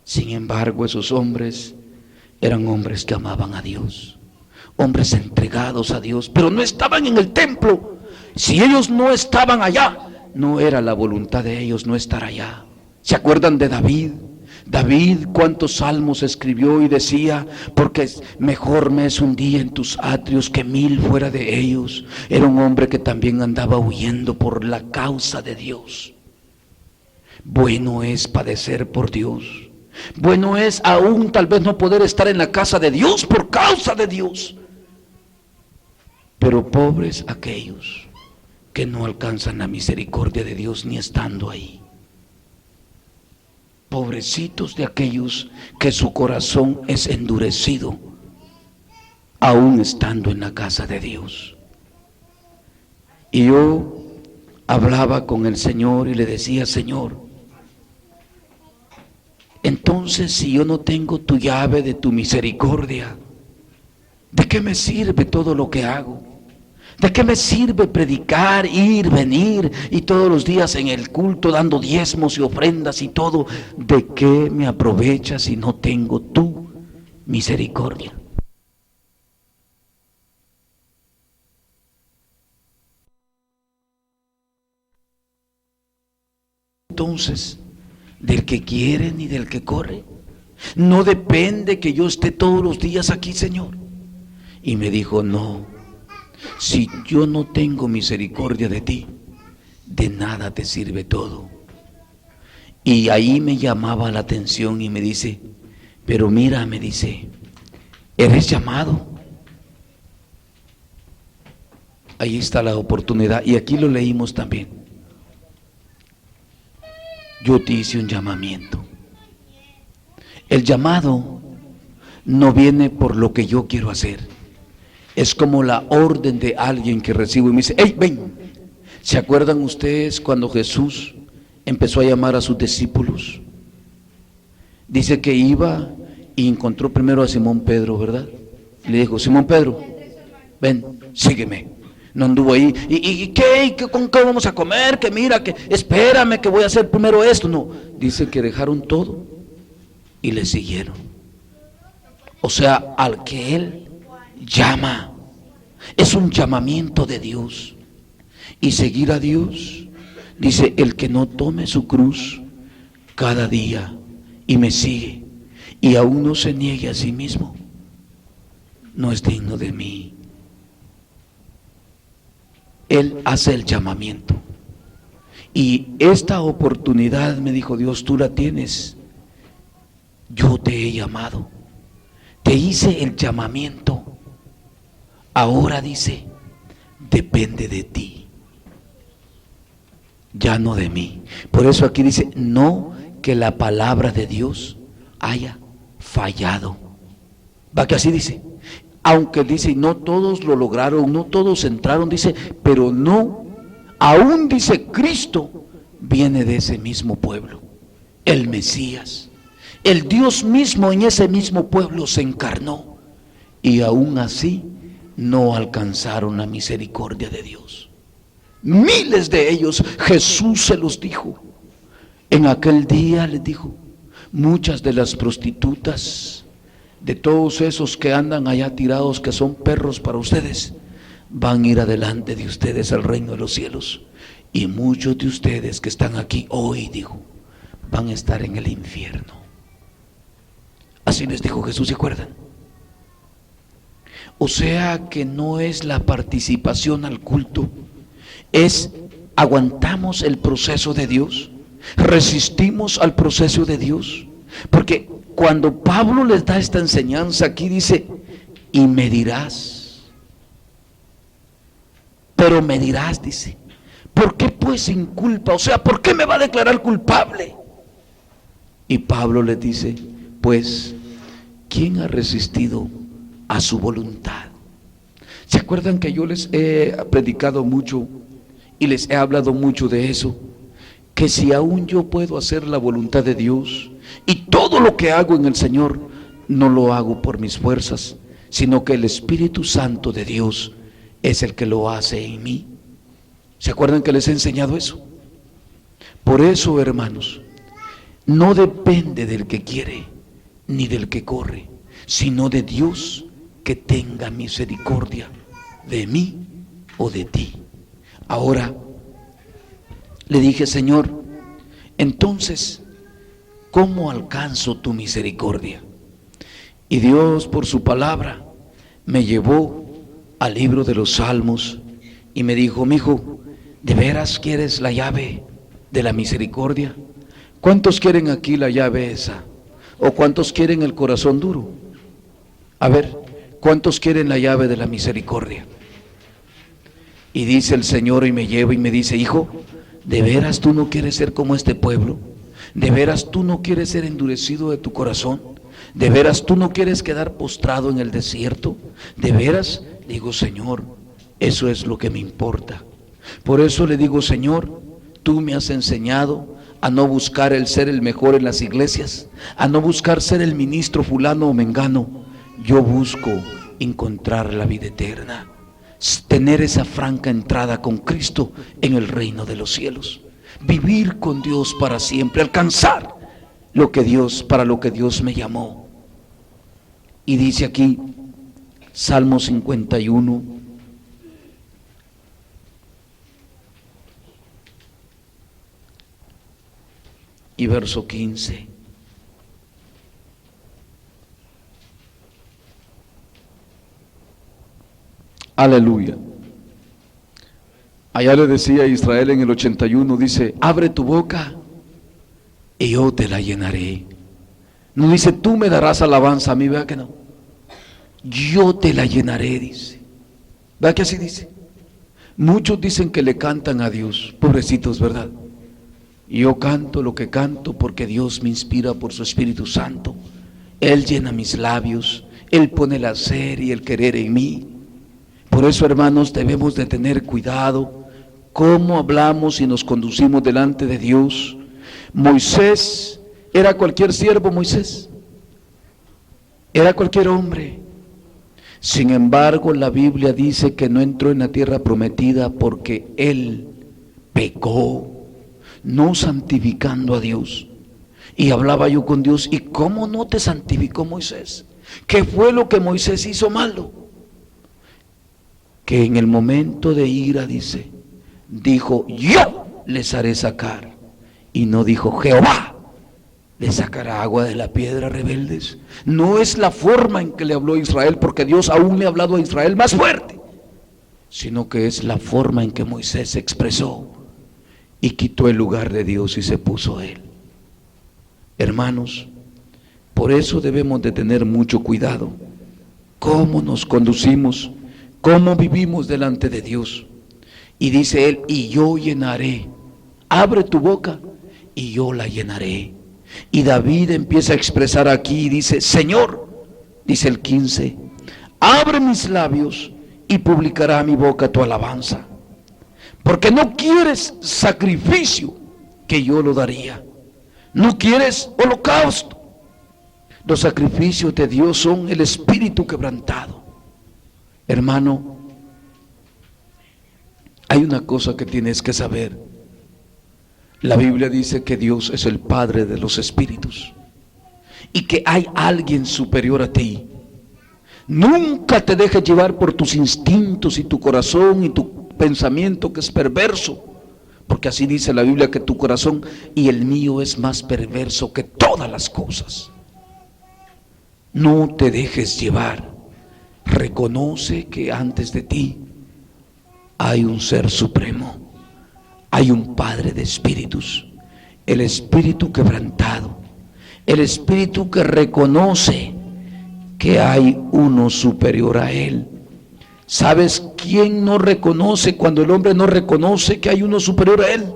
Sin embargo, esos hombres eran hombres que amaban a Dios, hombres entregados a Dios, pero no estaban en el templo. Si ellos no estaban allá, no era la voluntad de ellos no estar allá. ¿Se acuerdan de David? David cuántos salmos escribió y decía: porque mejor me es un día en tus atrios que 1000 fuera de ellos. Era un hombre que también andaba huyendo por la causa de Dios. Bueno es padecer por Dios. Bueno es aún tal vez no poder estar en la casa de Dios por causa de Dios. Pero pobres aquellos que no alcanzan la misericordia de Dios ni estando ahí. Pobrecitos de aquellos que su corazón es endurecido, aún estando en la casa de Dios. Y yo hablaba con el Señor y le decía: Señor, entonces si yo no tengo tu llave de tu misericordia, ¿de qué me sirve todo lo que hago? ¿De qué me sirve predicar, ir, venir y todos los días en el culto dando diezmos y ofrendas y todo? ¿De qué me aprovecha si no tengo tu misericordia? Entonces, del que quiere ni del que corre. No depende que yo esté todos los días aquí, Señor. Y me dijo: no. Si yo no tengo misericordia de ti, de nada te sirve todo. Y ahí me llamaba la atención y me dice: pero mira, me dice, eres llamado. Ahí está la oportunidad, y aquí lo leímos también. Yo te hice un llamamiento. El llamado no viene por lo que yo quiero hacer. Es como la orden de alguien que recibo y me dice: ¡hey, ven! ¿Se acuerdan ustedes cuando Jesús empezó a llamar a sus discípulos? Dice que iba y encontró primero a Simón Pedro, ¿verdad? Y le dijo: Simón Pedro, ven, sígueme. No anduvo ahí, ¿y qué? ¿Con qué vamos a comer? Que mira, que espérame, que voy a hacer primero esto. No, dice que dejaron todo y le siguieron. O sea, al que Él llama, es un llamamiento de Dios. Y seguir a Dios, dice: el que no tome su cruz cada día y me sigue y aún no se niegue a sí mismo, no es digno de mí. Él hace el llamamiento. Y esta oportunidad, me dijo Dios, tú la tienes. Yo te he llamado, te hice el llamamiento. Ahora, dice, depende de ti, ya no de mí. Por eso aquí dice: no que la palabra de Dios haya fallado. Va que así dice. Aunque dice, no todos lo lograron, no todos entraron, dice, pero no, aún dice, Cristo viene de ese mismo pueblo, el Mesías. El Dios mismo en ese mismo pueblo se encarnó, y aún así no alcanzaron la misericordia de Dios. Miles de ellos, Jesús se los dijo. En aquel día les dijo: muchas de las prostitutas, de todos esos que andan allá tirados, que son perros para ustedes, van a ir adelante de ustedes al reino de los cielos. Y muchos de ustedes que están aquí hoy, dijo, van a estar en el infierno. Así les dijo Jesús, ¿se acuerdan? O sea que no es la participación al culto, es aguantamos el proceso de Dios, resistimos al proceso de Dios. Porque cuando Pablo les da esta enseñanza aquí dice: y me dirás, pero me dirás, dice, ¿por qué pues sin culpa? O sea, ¿por qué me va a declarar culpable? Y Pablo les dice: pues, ¿quién ha resistido a su voluntad? ¿Se acuerdan que yo les he predicado mucho y les he hablado mucho de eso? Que si aún yo puedo hacer la voluntad de Dios, y todo lo que hago en el Señor no lo hago por mis fuerzas, sino que el Espíritu Santo de Dios es el que lo hace en mí. ¿Se acuerdan que les he enseñado eso? Por eso, hermanos, no depende del que quiere ni del que corre, sino de Dios que tenga misericordia de mí o de ti. Ahora le dije: Señor, entonces, ¿cómo alcanzo tu misericordia? Y Dios, por su palabra, me llevó al libro de los Salmos y me dijo: mijo, ¿de veras quieres la llave de la misericordia? ¿Cuántos quieren aquí la llave esa? ¿O cuántos quieren el corazón duro? A ver, ¿cuántos quieren la llave de la misericordia? Y dice el Señor, y me lleva y me dice: hijo, ¿de veras tú no quieres ser como este pueblo? ¿De veras tú no quieres ser endurecido de tu corazón? ¿De veras tú no quieres quedar postrado en el desierto? ¿De veras? Digo: Señor, eso es lo que me importa. Por eso le digo: Señor, tú me has enseñado a no buscar el ser el mejor en las iglesias, a no buscar ser el ministro fulano o mengano. Yo busco encontrar la vida eterna, tener esa franca entrada con Cristo en el reino de los cielos, vivir con Dios para siempre, alcanzar para lo que Dios me llamó. Y dice aquí, Salmo 51, y verso 15. Aleluya. Allá le decía a Israel en el 81, dice: abre tu boca y yo te la llenaré. No dice: tú me darás alabanza a mí, vea que no. Yo te la llenaré, dice. Vea que así dice. Muchos dicen que le cantan a Dios, pobrecitos, ¿verdad? Y yo canto lo que canto porque Dios me inspira por su Espíritu Santo. Él llena mis labios, Él pone el hacer y el querer en mí. Por eso, hermanos, debemos de tener cuidado cómo hablamos y nos conducimos delante de Dios. Moisés era cualquier siervo, Moisés era cualquier hombre. Sin embargo, la Biblia dice que no entró en la tierra prometida porque él pecó, no santificando a Dios. Y hablaba yo con Dios: ¿y cómo no te santificó Moisés? ¿Qué fue lo que Moisés hizo malo? Que en el momento de ira, dice, dijo: yo les haré sacar. Y no dijo: Jehová les sacará agua de la piedra, rebeldes. No es la forma en que le habló a Israel, porque Dios aún le ha hablado a Israel más fuerte, sino que es la forma en que Moisés se expresó y quitó el lugar de Dios y se puso él. Hermanos, por eso debemos de tener mucho cuidado cómo nos conducimos, cómo vivimos delante de Dios. Y dice él: y yo llenaré. Abre tu boca y yo la llenaré. Y David empieza a expresar aquí y dice: Señor, dice el 15, abre mis labios y publicará mi boca tu alabanza. Porque no quieres sacrificio, que yo lo daría. No quieres holocausto. Los sacrificios de Dios son el espíritu quebrantado. Hermano, hay una cosa que tienes que saber. La Biblia dice que Dios es el Padre de los espíritus y que hay alguien superior a ti. Nunca te dejes llevar por tus instintos y tu corazón y tu pensamiento, que es perverso, porque así dice la Biblia, que tu corazón y el mío es más perverso que todas las cosas. No te dejes llevar. Reconoce que antes de ti hay un ser supremo, hay un Padre de espíritus, el espíritu quebrantado, el espíritu que reconoce que hay uno superior a él. ¿Sabes quién no reconoce? Cuando el hombre no reconoce que hay uno superior a él,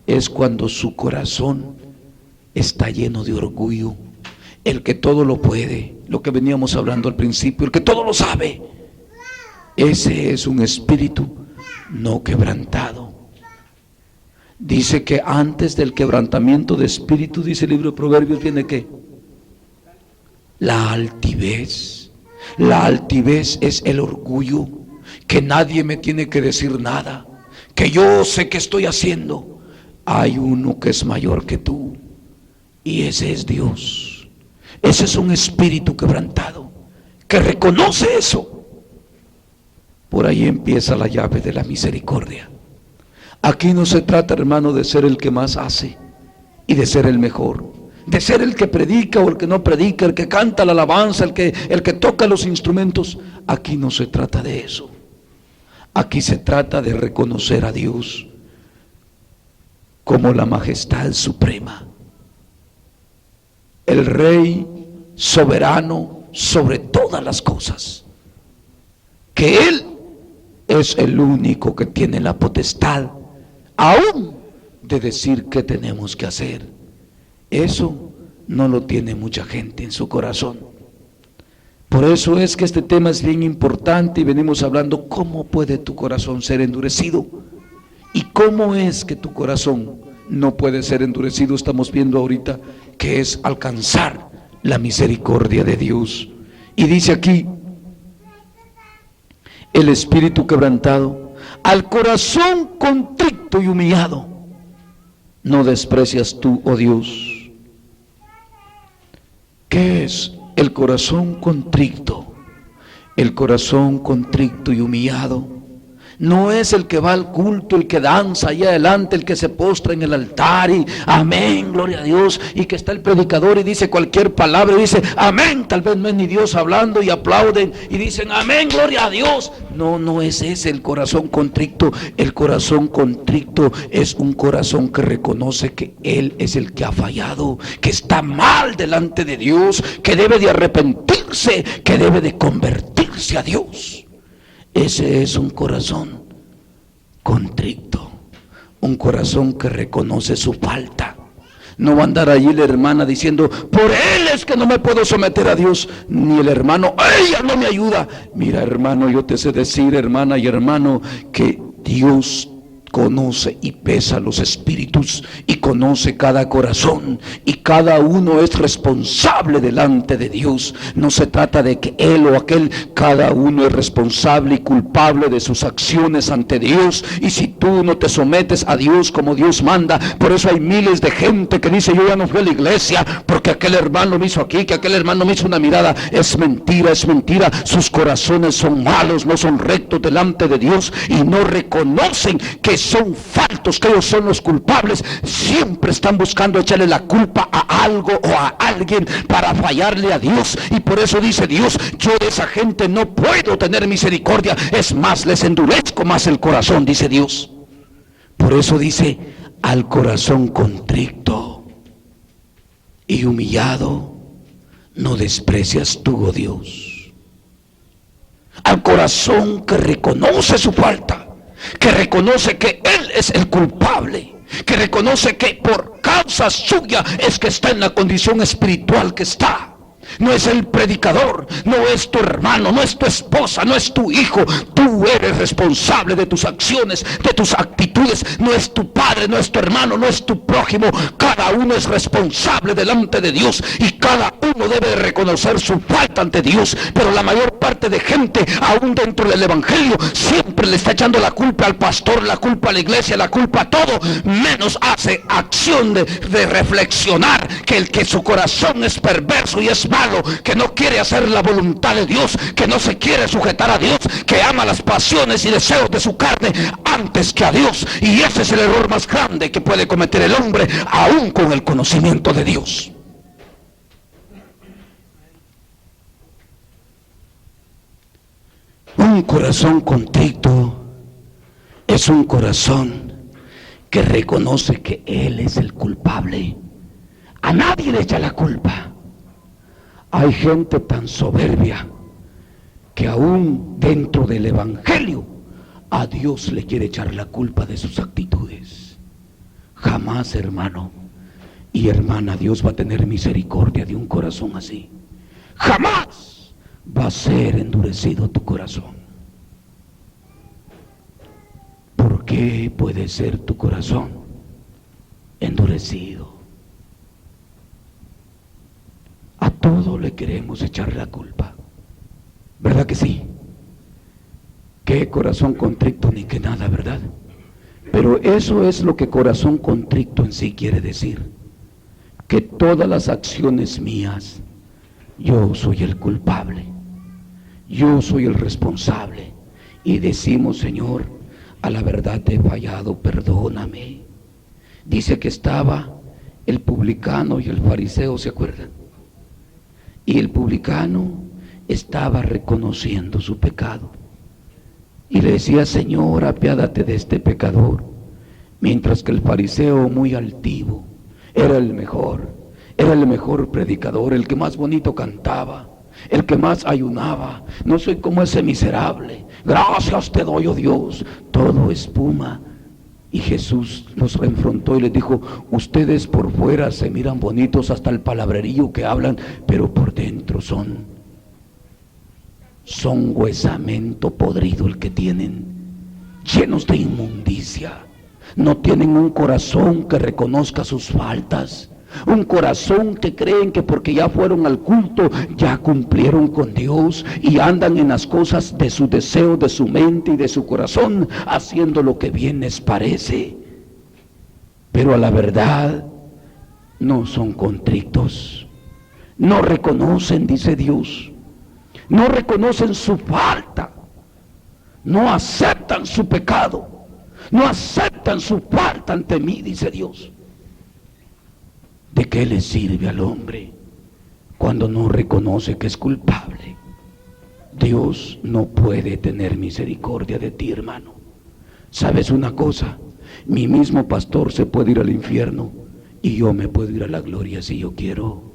es cuando su corazón está lleno de orgullo. El que todo lo puede, lo que veníamos hablando al principio, el que todo lo sabe, ese es un espíritu no quebrantado. Dice que antes del quebrantamiento de espíritu, dice el libro de Proverbios, viene ¿qué? La altivez. La altivez es el orgullo, que nadie me tiene que decir nada, que yo sé qué estoy haciendo. Hay uno que es mayor que tú, y ese es Dios. Ese es un espíritu quebrantado, que reconoce eso. Por ahí empieza la llave de la misericordia. Aquí no se trata, hermano, de ser el que más hace y de ser el mejor. de ser el que predica o el que no predica, el que canta la alabanza, el que toca los instrumentos. Aquí no se trata de eso. Aquí se trata de reconocer a Dios como la majestad suprema, el Rey soberano sobre todas las cosas, que Él es el único que tiene la potestad aún de decir qué tenemos que hacer. Eso no lo tiene mucha gente en su corazón. Por eso es que este tema es bien importante y venimos hablando cómo puede tu corazón ser endurecido y cómo es que tu corazón no puede ser endurecido. Estamos viendo ahorita que es alcanzar la misericordia de Dios. Y dice aquí, el espíritu quebrantado, al corazón contrito y humillado, no desprecias tú, oh Dios. ¿Qué es el corazón contrito? El corazón contrito y humillado no es el que va al culto, el que danza allá adelante, el que se postra en el altar y amén, gloria a Dios, y que está el predicador y dice cualquier palabra y dice amén, tal vez no es ni Dios hablando y aplauden y dicen amén, gloria a Dios. No, no es ese el corazón contrito. El corazón contrito es un corazón que reconoce que Él es el que ha fallado, que está mal delante de Dios, que debe de arrepentirse, que debe de convertirse a Dios. Ese es un corazón contrito, un corazón que reconoce su falta. No va a andar allí la hermana diciendo, por él es que no me puedo someter a Dios, ni el hermano, ella no me ayuda. Mira, hermano, yo te sé decir, hermana y hermano, que Dios conoce y pesa los espíritus y conoce cada corazón, y cada uno es responsable delante de Dios. No se trata de que él o aquel, cada uno es responsable y culpable de sus acciones ante Dios. Y si tú no te sometes a Dios como Dios manda, por eso hay miles de gente que dice yo ya no fui a la iglesia porque aquel hermano me hizo aquí, que aquel hermano me hizo una mirada. Es mentira, es mentira. Sus corazones son malos, no son rectos delante de Dios y no reconocen que son faltos, que ellos son los culpables. Siempre están buscando echarle la culpa a algo o a alguien para fallarle a Dios, y por eso dice Dios, yo de esa gente no puedo tener misericordia, es más, les endurezco más el corazón, dice Dios. Por eso dice, al corazón contrito y humillado no desprecias tú, oh Dios. Al corazón que reconoce su falta, que reconoce que Él es el culpable, que reconoce que por causa suya es que está en la condición espiritual que está. No es el predicador, no es tu hermano, no es tu esposa, no es tu hijo. Tú eres responsable de tus acciones, de tus actitudes. No es tu padre, no es tu hermano, no es tu prójimo. Cada uno es responsable delante de Dios y cada uno debe reconocer su falta ante Dios. Pero la mayor parte de gente, aún dentro del evangelio, siempre le está echando la culpa al pastor, la culpa a la iglesia, la culpa a todo, menos hace acción de reflexionar que su corazón es perverso y es malo, que no quiere hacer la voluntad de Dios, que no se quiere sujetar a Dios, que ama las pasiones y deseos de su carne antes que a Dios. Y ese es el error más grande que puede cometer el hombre, aún con el conocimiento de Dios. Un corazón contrito es un corazón que reconoce que Él es el culpable. A nadie le echa la culpa. Hay gente tan soberbia que aún dentro del evangelio a Dios le quiere echar la culpa de sus actitudes. Jamás, hermano y hermana, Dios va a tener misericordia de un corazón así. Jamás va a ser endurecido tu corazón. ¿Por qué puede ser tu corazón endurecido? A todo le queremos echar la culpa, ¿verdad que sí? Qué corazón contrito ni que nada, ¿verdad? Pero eso es lo que corazón contrito en sí quiere decir, que todas las acciones mías, yo soy el culpable, yo soy el responsable, y decimos, Señor, a la verdad te he fallado, perdóname. Dice que estaba el publicano y el fariseo, ¿se acuerdan? Y el publicano estaba reconociendo su pecado y le decía: Señor, apiádate de este pecador. Mientras que el fariseo, muy altivo, era el mejor predicador, el que más bonito cantaba, el que más ayunaba. No soy como ese miserable, gracias te doy, oh Dios, todo espuma. Y Jesús los confrontó y les dijo: ustedes por fuera se miran bonitos, hasta el palabrerío que hablan, pero por dentro son huesamento podrido el que tienen, llenos de inmundicia. No tienen un corazón que reconozca sus faltas, un corazón que creen que porque ya fueron al culto ya cumplieron con Dios, y andan en las cosas de su deseo, de su mente y de su corazón, haciendo lo que bien les parece, pero a la verdad no son contritos, no reconocen, dice Dios, no reconocen su falta, no aceptan su pecado, no aceptan su falta ante mí, dice Dios. ¿De qué le sirve al hombre cuando no reconoce que es culpable? Dios no puede tener misericordia de ti, hermano. ¿Sabes una cosa? Mi mismo pastor se puede ir al infierno y yo me puedo ir a la gloria si yo quiero.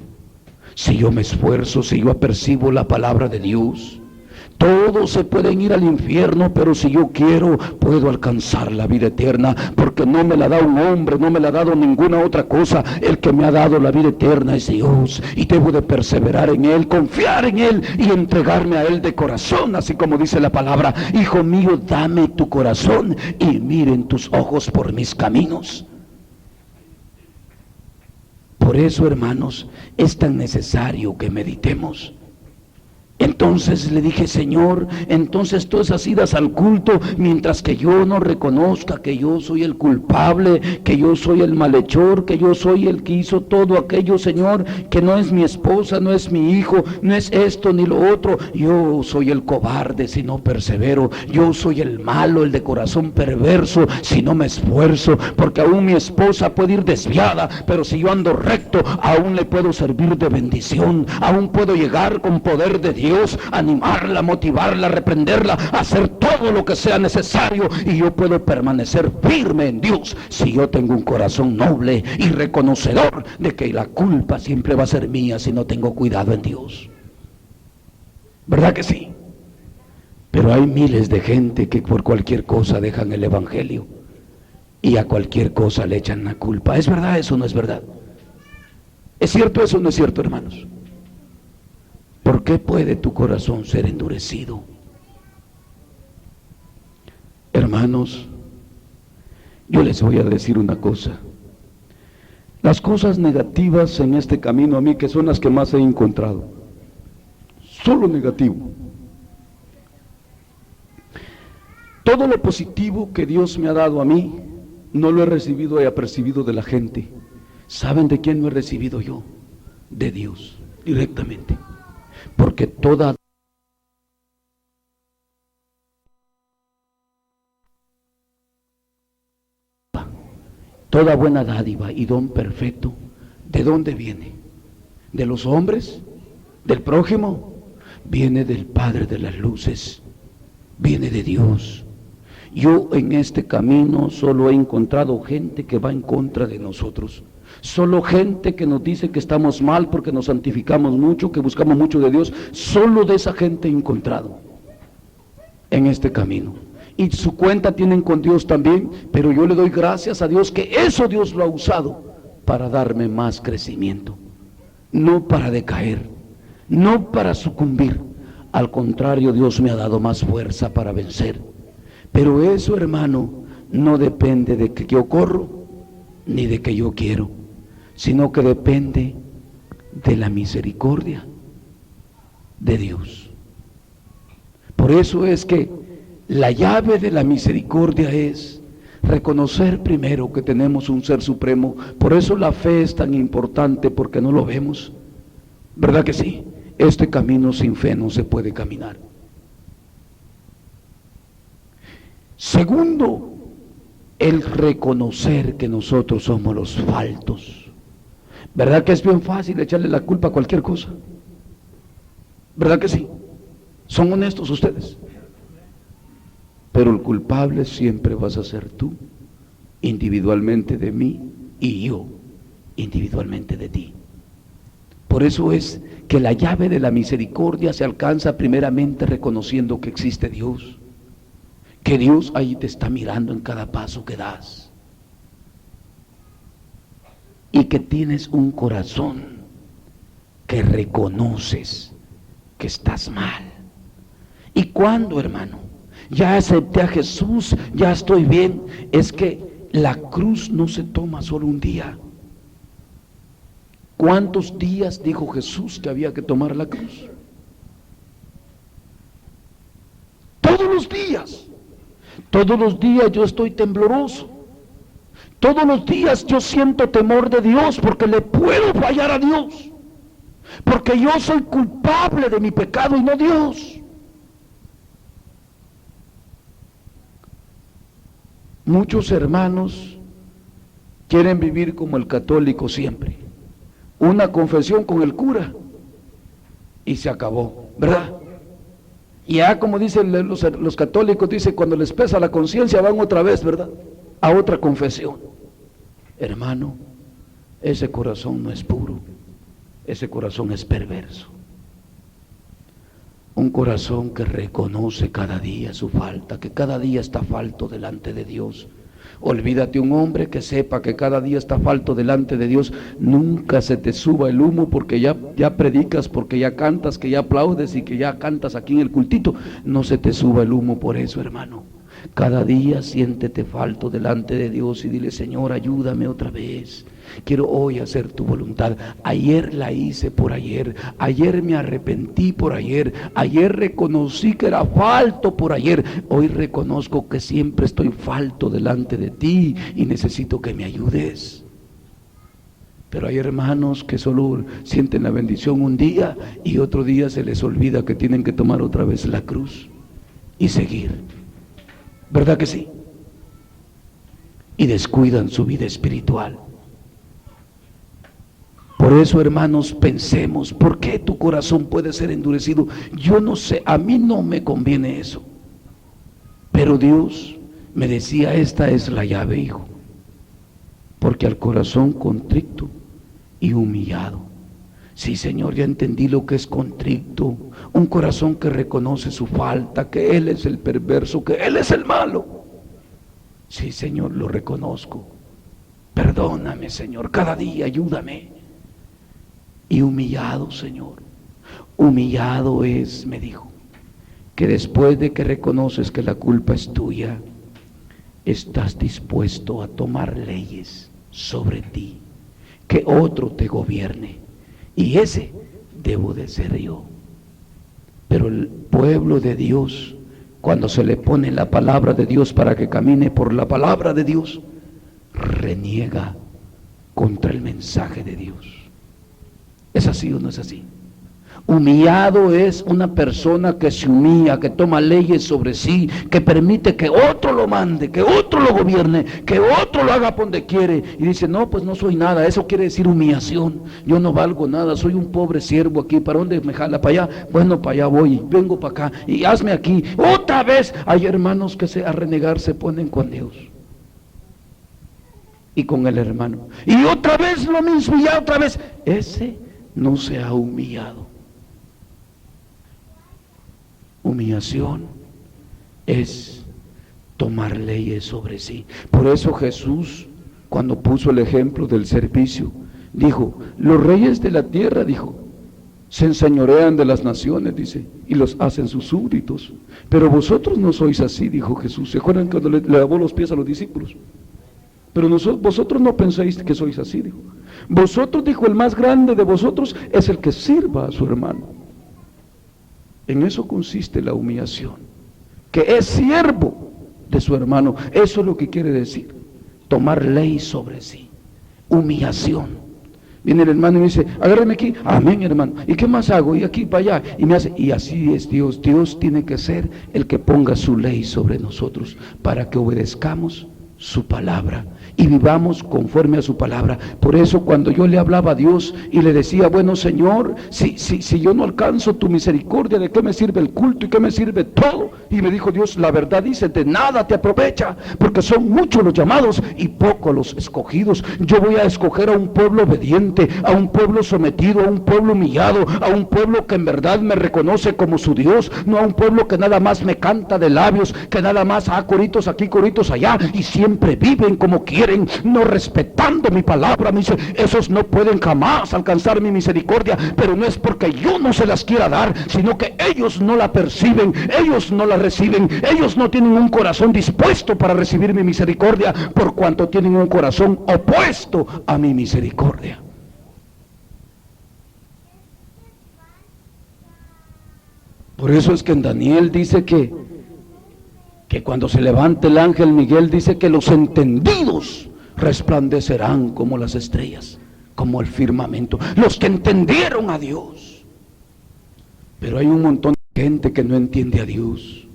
Si yo me esfuerzo, si yo apercibo la palabra de Dios. Todos se pueden ir al infierno, pero si yo quiero, puedo alcanzar la vida eterna, porque no me la da un hombre, no me la ha dado ninguna otra cosa. El que me ha dado la vida eterna es Dios, y debo de perseverar en Él, confiar en Él y entregarme a Él de corazón, así como dice la palabra: hijo mío, dame tu corazón y miren tus ojos por mis caminos. Por eso, hermanos, es tan necesario que meditemos. Entonces le dije: Señor, entonces tú esas idas al culto, mientras que yo no reconozca que yo soy el culpable, que yo soy el malhechor, que yo soy el que hizo todo aquello, Señor, que no es mi esposa, no es mi hijo, no es esto ni lo otro. Yo soy el cobarde si no persevero, yo soy el malo, el de corazón perverso si no me esfuerzo, porque aún mi esposa puede ir desviada, pero si yo ando recto, aún le puedo servir de bendición, aún puedo llegar con poder de Dios, animarla, motivarla, reprenderla, hacer todo lo que sea necesario, y yo puedo permanecer firme en Dios si yo tengo un corazón noble y reconocedor de que la culpa siempre va a ser mía si no tengo cuidado en Dios. ¿Verdad que sí? Pero hay miles de gente que por cualquier cosa dejan el evangelio y a cualquier cosa le echan la culpa. ¿Es verdad eso o no es verdad? ¿Es cierto eso o no es cierto, hermanos? ¿Por qué puede tu corazón ser endurecido? Hermanos, yo les voy a decir una cosa. Las cosas negativas en este camino, a mí, que son las que más he encontrado, solo negativo. Todo lo positivo que Dios me ha dado a mí, no lo he recibido y apercibido de la gente. ¿Saben de quién lo he recibido yo? De Dios, directamente. Porque toda buena dádiva y don perfecto, ¿de dónde viene? ¿De los hombres? ¿Del prójimo? Viene del Padre de las luces, viene de Dios. Yo en este camino solo he encontrado gente que va en contra de nosotros. Solo gente que nos dice que estamos mal porque nos santificamos mucho, que buscamos mucho de Dios. Solo de esa gente he encontrado en este camino. Y su cuenta tienen con Dios también, pero yo le doy gracias a Dios que eso Dios lo ha usado para darme más crecimiento, no para decaer, no para sucumbir. Al contrario, Dios me ha dado más fuerza para vencer. Pero eso, hermano, no depende de que yo corro ni de que yo quiero, sino que depende de la misericordia de Dios. Por eso es que la llave de la misericordia es reconocer primero que tenemos un ser supremo. Por eso la fe es tan importante, porque no lo vemos. ¿Verdad que sí? Este camino sin fe no se puede caminar. Segundo, el reconocer que nosotros somos los faltos. ¿Verdad que es bien fácil echarle la culpa a cualquier cosa? ¿Verdad que sí? ¿Son honestos ustedes? Pero el culpable siempre vas a ser tú, individualmente de mí, y yo, individualmente de ti. Por eso es que la llave de la misericordia se alcanza primeramente reconociendo que existe Dios, que Dios ahí te está mirando en cada paso que das, y que tienes un corazón que reconoces que estás mal. ¿Y cuándo, hermano? Ya acepté a Jesús, ya estoy bien. Es que la cruz no se toma solo un día. ¿Cuántos días dijo Jesús que había que tomar la cruz? Todos los días. Todos los días yo estoy tembloroso. Todos los días yo siento temor de Dios porque le puedo fallar a Dios. Porque yo soy culpable de mi pecado y no Dios. Muchos hermanos quieren vivir como el católico siempre. Una confesión con el cura y se acabó, ¿verdad? Y ya como dicen los católicos, dice, cuando les pesa la conciencia van otra vez, ¿verdad? A otra confesión. Hermano, ese corazón no es puro, ese corazón es perverso. Un corazón que reconoce cada día su falta, que cada día está falto delante de Dios. Olvídate, un hombre que sepa que cada día está falto delante de Dios, nunca se te suba el humo porque ya predicas, porque ya cantas, que ya aplaudes y que ya cantas aquí en el cultito. No se te suba el humo por eso, hermano. Cada día siéntete falto delante de Dios y dile: Señor, ayúdame otra vez. Quiero hoy hacer tu voluntad. Ayer la hice por ayer. Ayer me arrepentí por ayer. Ayer reconocí que era falto por ayer. Hoy reconozco que siempre estoy falto delante de ti y necesito que me ayudes. Pero hay hermanos que solo sienten la bendición un día y otro día se les olvida que tienen que tomar otra vez la cruz y seguir. ¿Verdad que sí? Y descuidan su vida espiritual. Por eso, hermanos, pensemos, ¿por qué tu corazón puede ser endurecido? Yo no sé, a mí no me conviene eso. Pero Dios me decía, esta es la llave, hijo. Porque al corazón contrito y humillado. Sí, Señor, ya entendí lo que es contrito. Un corazón que reconoce su falta, que Él es el perverso, que Él es el malo. Sí, Señor, lo reconozco. Perdóname, Señor, cada día ayúdame. Y humillado, Señor. Humillado es, me dijo, que después de que reconoces que la culpa es tuya, estás dispuesto a tomar leyes sobre ti, que otro te gobierne. Y ese debo de ser yo. Pero el pueblo de Dios, cuando se le pone la palabra de Dios para que camine por la palabra de Dios, reniega contra el mensaje de Dios. ¿Es así o no es así? Humillado es una persona que se humilla, que toma leyes sobre sí, que permite que otro lo mande, que otro lo gobierne, que otro lo haga por donde quiere. Y dice, no, pues no soy nada. Eso quiere decir humillación. Yo no valgo nada, soy un pobre siervo aquí. ¿Para dónde me jala? ¿Para allá? Bueno, para allá voy, vengo para acá y hazme aquí. Otra vez hay hermanos que a renegar se ponen con Dios y con el hermano. Y otra vez lo mismo, y ya otra vez. Ese no se ha humillado. Humillación es tomar leyes sobre sí. Por eso Jesús, cuando puso el ejemplo del servicio, dijo, los reyes de la tierra, dijo, se enseñorean de las naciones, dice, y los hacen sus súbditos. Pero vosotros no sois así, dijo Jesús. ¿Se acuerdan cuando le lavó los pies a los discípulos? Pero vosotros no pensáis que sois así, dijo. Vosotros, dijo, el más grande de vosotros es el que sirva a su hermano. En eso consiste la humillación, que es siervo de su hermano. Eso es lo que quiere decir, tomar ley sobre sí, humillación. Viene el hermano y me dice, agárreme aquí, amén, hermano, ¿y qué más hago? Y aquí para allá, y me hace, y así es Dios. Dios tiene que ser el que ponga su ley sobre nosotros, para que obedezcamos su palabra y vivamos conforme a su palabra. Por eso cuando yo le hablaba a Dios y le decía, bueno Señor, si yo no alcanzo tu misericordia, ¿de qué me sirve el culto y qué me sirve todo? Y me dijo Dios, la verdad dice, de nada te aprovecha, porque son muchos los llamados y pocos los escogidos. Yo voy a escoger a un pueblo obediente, a un pueblo sometido, a un pueblo humillado, a un pueblo que en verdad me reconoce como su Dios, no a un pueblo que nada más me canta de labios, que nada más coritos aquí, coritos allá, y siempre viven como quieren, no respetando mi palabra. Me dice, esos no pueden jamás alcanzar mi misericordia, pero no es porque yo no se las quiera dar, sino que ellos no la perciben, ellos no la reciben, ellos no tienen un corazón dispuesto para recibir mi misericordia, por cuanto tienen un corazón opuesto a mi misericordia. Por eso es que en Daniel dice que cuando se levante el ángel Miguel, dice que los entendidos resplandecerán como las estrellas, como el firmamento, los que entendieron a Dios. Pero hay un montón de gente que no entiende a Dios,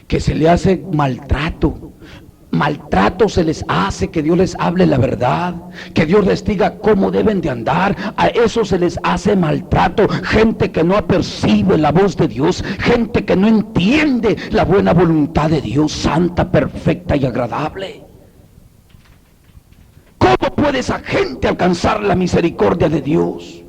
que se le hace maltrato se les hace, que Dios les hable la verdad, que Dios les diga cómo deben de andar. A eso se les hace maltrato. Gente que no percibe la voz de Dios, gente que no entiende la buena voluntad de Dios, santa, perfecta y agradable. ¿Cómo puede esa gente alcanzar la misericordia de Dios?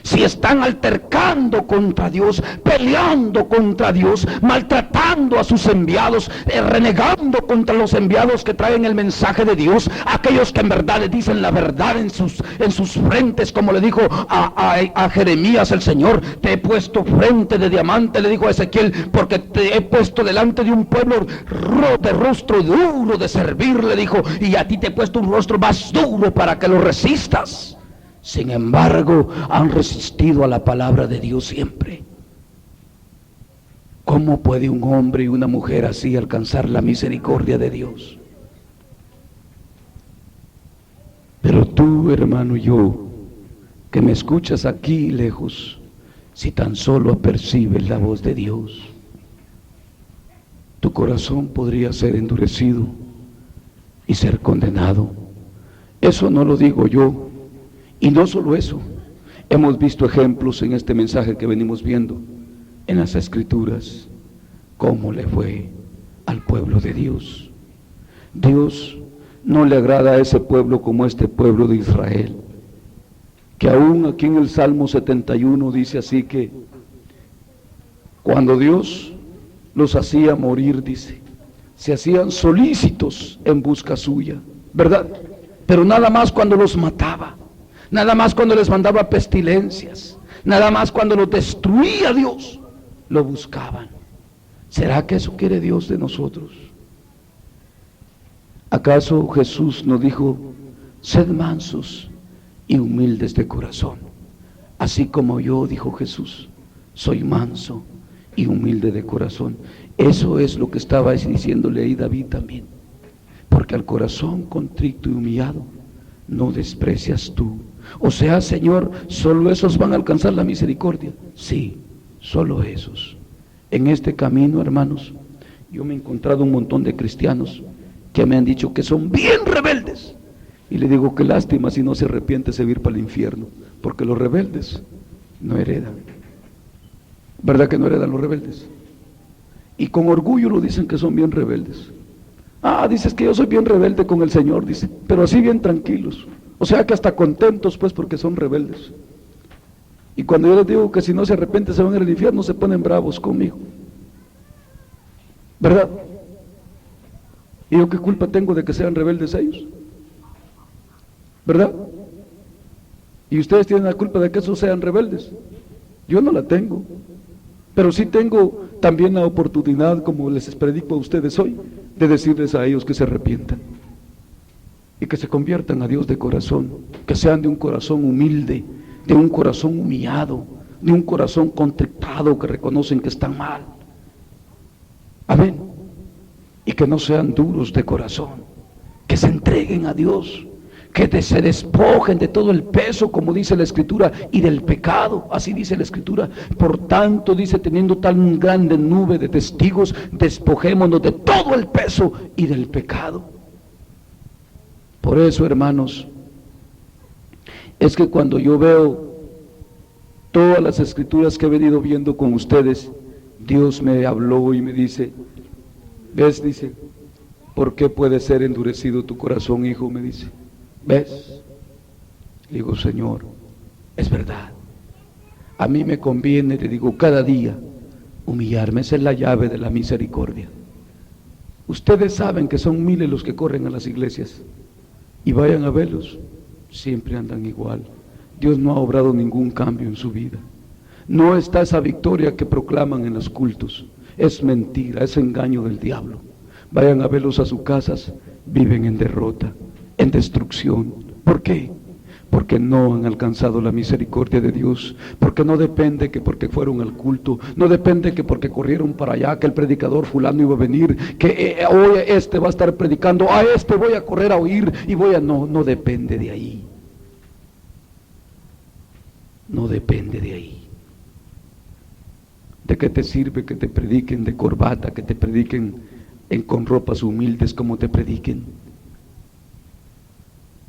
Si están altercando contra Dios, peleando contra Dios, maltratando a sus enviados, renegando contra los enviados que traen el mensaje de Dios, aquellos que en verdad le dicen la verdad en sus frentes, como le dijo a Jeremías el Señor, te he puesto frente de diamante, le dijo a Ezequiel, porque te he puesto delante de un pueblo de rostro duro de servir, le dijo, y a ti te he puesto un rostro más duro para que lo resistas. Sin embargo, han resistido a la palabra de Dios siempre. ¿Cómo puede un hombre y una mujer así alcanzar la misericordia de Dios? Pero tú, hermano, y yo, que me escuchas aquí lejos, si tan solo percibes la voz de Dios, tu corazón podría ser endurecido y ser condenado. Eso no lo digo yo. Y no solo eso, hemos visto ejemplos en este mensaje que venimos viendo en las Escrituras, cómo le fue al pueblo de Dios. Dios no le agrada a ese pueblo como este pueblo de Israel, que aún aquí en el Salmo 71 dice así, que cuando Dios los hacía morir, dice, se hacían solícitos en busca suya, ¿verdad? Pero nada más cuando los mataba, nada más cuando les mandaba pestilencias, nada más cuando los destruía Dios, lo buscaban. ¿Será que eso quiere Dios de nosotros? ¿Acaso Jesús nos dijo, sed mansos y humildes de corazón? Así como yo, dijo Jesús, soy manso y humilde de corazón. Eso es lo que estaba diciéndole ahí David también. Porque al corazón contrito y humillado no desprecias tú. O sea, Señor, solo esos van a alcanzar la misericordia. Sí, solo esos. En este camino, hermanos, yo me he encontrado un montón de cristianos que me han dicho que son bien rebeldes. Y le digo, qué lástima si no se arrepiente se va a ir para el infierno, porque los rebeldes no heredan. ¿Verdad que no heredan los rebeldes? Y con orgullo lo dicen que son bien rebeldes. Dices que yo soy bien rebelde con el Señor, dice, pero así bien tranquilos. O sea que hasta contentos pues porque son rebeldes. Y cuando yo les digo que si no se arrepienten se van al infierno, se ponen bravos conmigo. ¿Verdad? ¿Y yo qué culpa tengo de que sean rebeldes ellos? ¿Verdad? Y ustedes tienen la culpa de que esos sean rebeldes. Yo no la tengo. Pero sí tengo también la oportunidad, como les predico a ustedes hoy, de decirles a ellos que se arrepientan y que se conviertan a Dios de corazón, que sean de un corazón humilde, de un corazón humillado, de un corazón contristado, que reconocen que están mal. Amén. Y que no sean duros de corazón, que se entreguen a Dios, que se despojen de todo el peso, como dice la Escritura, y del pecado, así dice la Escritura. Por tanto, dice, teniendo tan grande nube de testigos, despojémonos de todo el peso y del pecado. Por eso, hermanos, es que cuando yo veo todas las escrituras que he venido viendo con ustedes, Dios me habló y me dice, ¿ves? Dice, ¿por qué puede ser endurecido tu corazón, hijo? Me dice, ¿ves? Digo, Señor, es verdad. A mí me conviene, le digo, cada día humillarme. Esa es la llave de la misericordia. Ustedes saben que son miles los que corren a las iglesias, y vayan a verlos, siempre andan igual. Dios no ha obrado ningún cambio en su vida. No está esa victoria que proclaman en los cultos. Es mentira, es engaño del diablo. Vayan a verlos a sus casas, viven en derrota, en destrucción. ¿Por qué? Porque no han alcanzado la misericordia de Dios, porque no depende que porque fueron al culto, no depende que porque corrieron para allá, que el predicador fulano iba a venir, que hoy este va a estar predicando, a este voy a correr a oír y voy a... No depende de ahí. No depende de ahí. ¿De qué te sirve que te prediquen de corbata, que te prediquen con ropas humildes como te prediquen,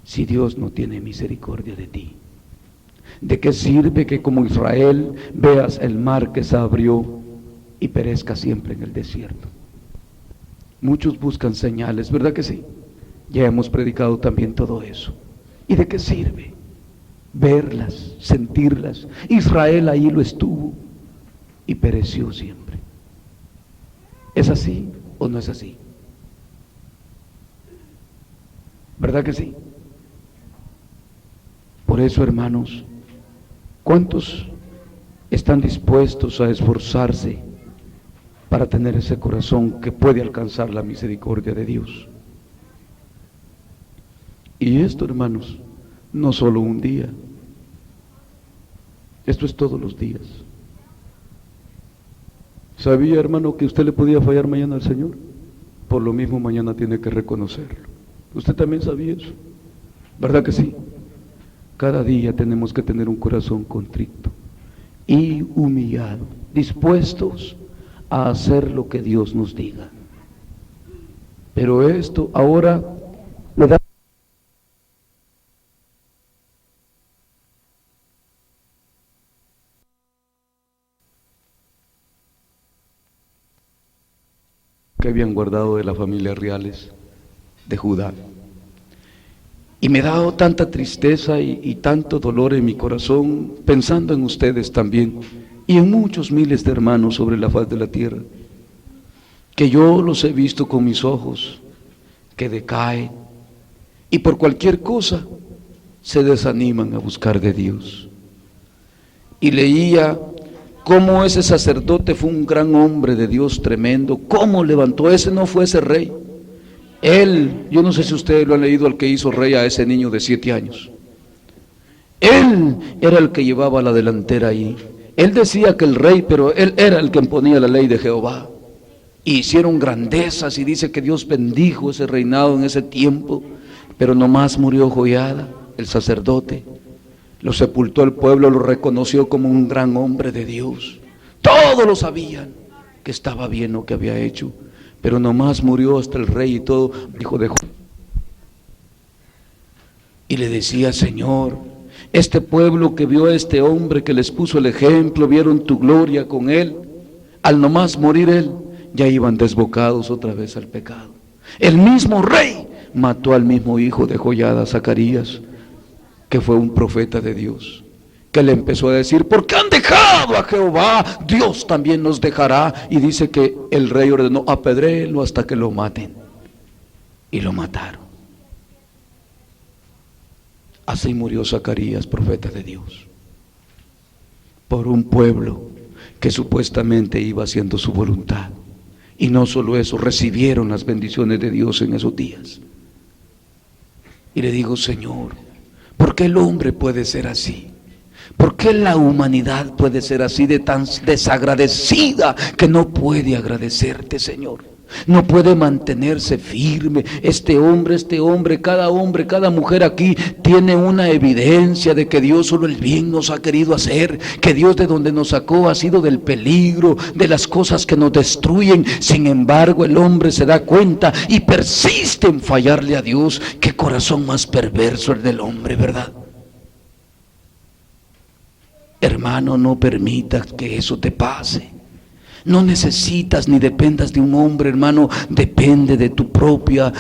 si Dios no tiene misericordia de ti? ¿De qué sirve que como Israel veas el mar que se abrió y perezca siempre en el desierto? Muchos buscan señales, ¿verdad que sí? Ya hemos predicado también todo eso. ¿Y de qué sirve? Verlas, sentirlas. Israel ahí lo estuvo y pereció siempre. ¿Es así o no es así? ¿Verdad que sí? Por eso, hermanos, ¿cuántos están dispuestos a esforzarse para tener ese corazón que puede alcanzar la misericordia de Dios? Y esto, hermanos, no solo un día, esto es todos los días. ¿Sabía, hermano, que usted le podía fallar mañana al Señor? Por lo mismo mañana tiene que reconocerlo. ¿Usted también sabía eso? ¿Verdad que sí? Cada día tenemos que tener un corazón contrito y humillado, dispuestos a hacer lo que Dios nos diga. Pero esto ahora le da que habían guardado de las familias reales de Judá. Y me ha dado tanta tristeza y tanto dolor en mi corazón, pensando en ustedes también, y en muchos miles de hermanos sobre la faz de la tierra, que yo los he visto con mis ojos, que decaen, y por cualquier cosa se desaniman a buscar de Dios. Y leía cómo ese sacerdote fue un gran hombre de Dios tremendo, cómo levantó, ese no fue ese rey. Él, yo no sé si ustedes lo han leído, al que hizo rey a ese niño de 7 años. Él era el que llevaba la delantera ahí. Él decía que el rey, pero él era el que imponía la ley de Jehová. Y hicieron grandezas y dice que Dios bendijo ese reinado en ese tiempo. Pero nomás murió Joiada, el sacerdote. Lo sepultó el pueblo, lo reconoció como un gran hombre de Dios. Todos lo sabían que estaba bien lo que había hecho. Pero nomás murió hasta el rey y todo, hijo de Joiada. Y le decía, Señor, este pueblo que vio a este hombre que les puso el ejemplo, vieron tu gloria con él, al nomás morir él, ya iban desbocados otra vez al pecado. El mismo rey mató al mismo hijo de Joiada, Zacarías, que fue un profeta de Dios, que le empezó a decir, ¿por qué han dejado a Jehová? Dios también nos dejará. Y dice que el rey ordenó, apedréenlo hasta que lo maten. Y lo mataron. Así murió Zacarías, profeta de Dios, por un pueblo que supuestamente iba haciendo su voluntad. Y no solo eso, recibieron las bendiciones de Dios en esos días. Y le digo, Señor, ¿por qué el hombre puede ser así? ¿Por qué la humanidad puede ser así, de tan desagradecida, que no puede agradecerte, Señor? No puede mantenerse firme. Este hombre, cada mujer aquí tiene una evidencia de que Dios solo el bien nos ha querido hacer, que Dios de donde nos sacó ha sido del peligro, de las cosas que nos destruyen. Sin embargo, el hombre se da cuenta y persiste en fallarle a Dios. Qué corazón más perverso el del hombre, ¿verdad? Hermano, no permitas que eso te pase. No necesitas ni dependas de un hombre, hermano. Depende de tu propia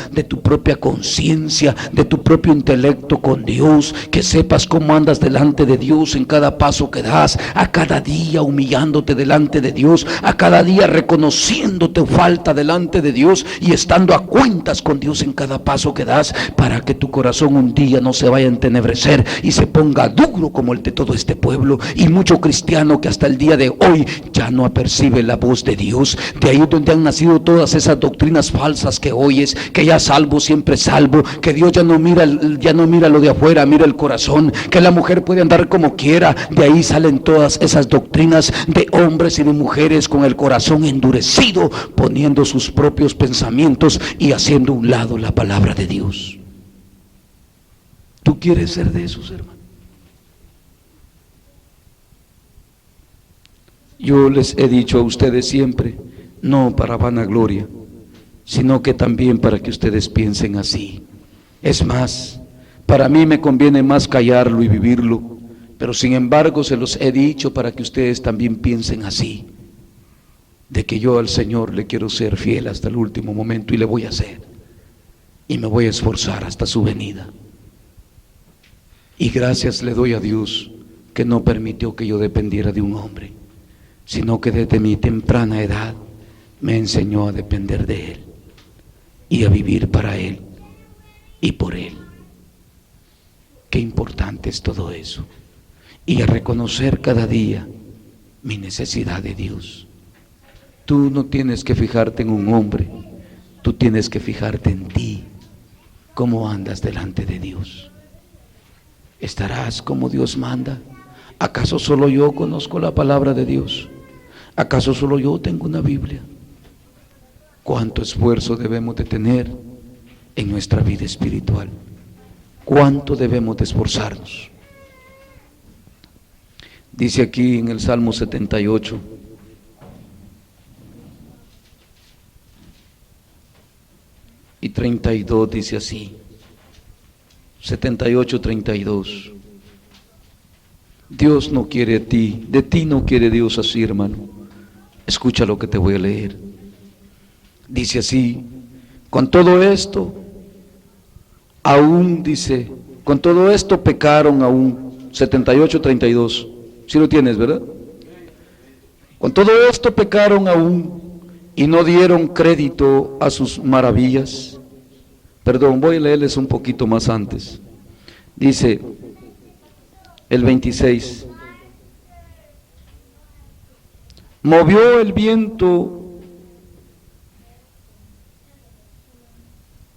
conciencia, de tu propio intelecto con Dios. Que sepas cómo andas delante de Dios en cada paso que das, a cada día humillándote delante de Dios, a cada día reconociendo tu falta delante de Dios y estando a cuentas con Dios en cada paso que das, para que tu corazón un día no se vaya a entenebrecer y se ponga duro como el de todo este pueblo y mucho cristiano que hasta el día de hoy ya no apercibe la voz de Dios. De ahí es donde han nacido todas esas doctrinas falsas que oyes, que ya salvo siempre salvo, que Dios ya no mira lo de afuera, mira el corazón, que la mujer puede andar como quiera. De ahí salen todas esas doctrinas de hombres y de mujeres con el corazón endurecido, poniendo sus propios pensamientos y haciendo a un lado la palabra de Dios. ¿Tú quieres ser de esos, hermano? Yo les he dicho a ustedes siempre, no para vanagloria, sino que también para que ustedes piensen así. Es más, para mí me conviene más callarlo y vivirlo, pero sin embargo se los he dicho para que ustedes también piensen así, de que yo al Señor le quiero ser fiel hasta el último momento y le voy a hacer, y me voy a esforzar hasta su venida. Y gracias le doy a Dios que no permitió que yo dependiera de un hombre, sino que desde mi temprana edad me enseñó a depender de Él y a vivir para Él y por Él. Qué importante es todo eso. Y a reconocer cada día mi necesidad de Dios. Tú no tienes que fijarte en un hombre, tú tienes que fijarte en ti, cómo andas delante de Dios. ¿Estarás como Dios manda? ¿Acaso solo yo conozco la palabra de Dios? ¿Acaso solo yo tengo una Biblia? ¿Cuánto esfuerzo debemos de tener en nuestra vida espiritual? ¿Cuánto debemos de esforzarnos? Dice aquí en el Salmo 78, y 32, dice así, 78, 32. Dios no quiere de ti no quiere Dios así, hermano. Escucha lo que te voy a leer. Dice así, con todo esto, aún dice, con todo esto pecaron aún, 78, 32. Si lo tienes, ¿verdad? Con todo esto pecaron aún y no dieron crédito a sus maravillas. Perdón, voy a leerles un poquito más antes. Dice el 26. Movió el viento,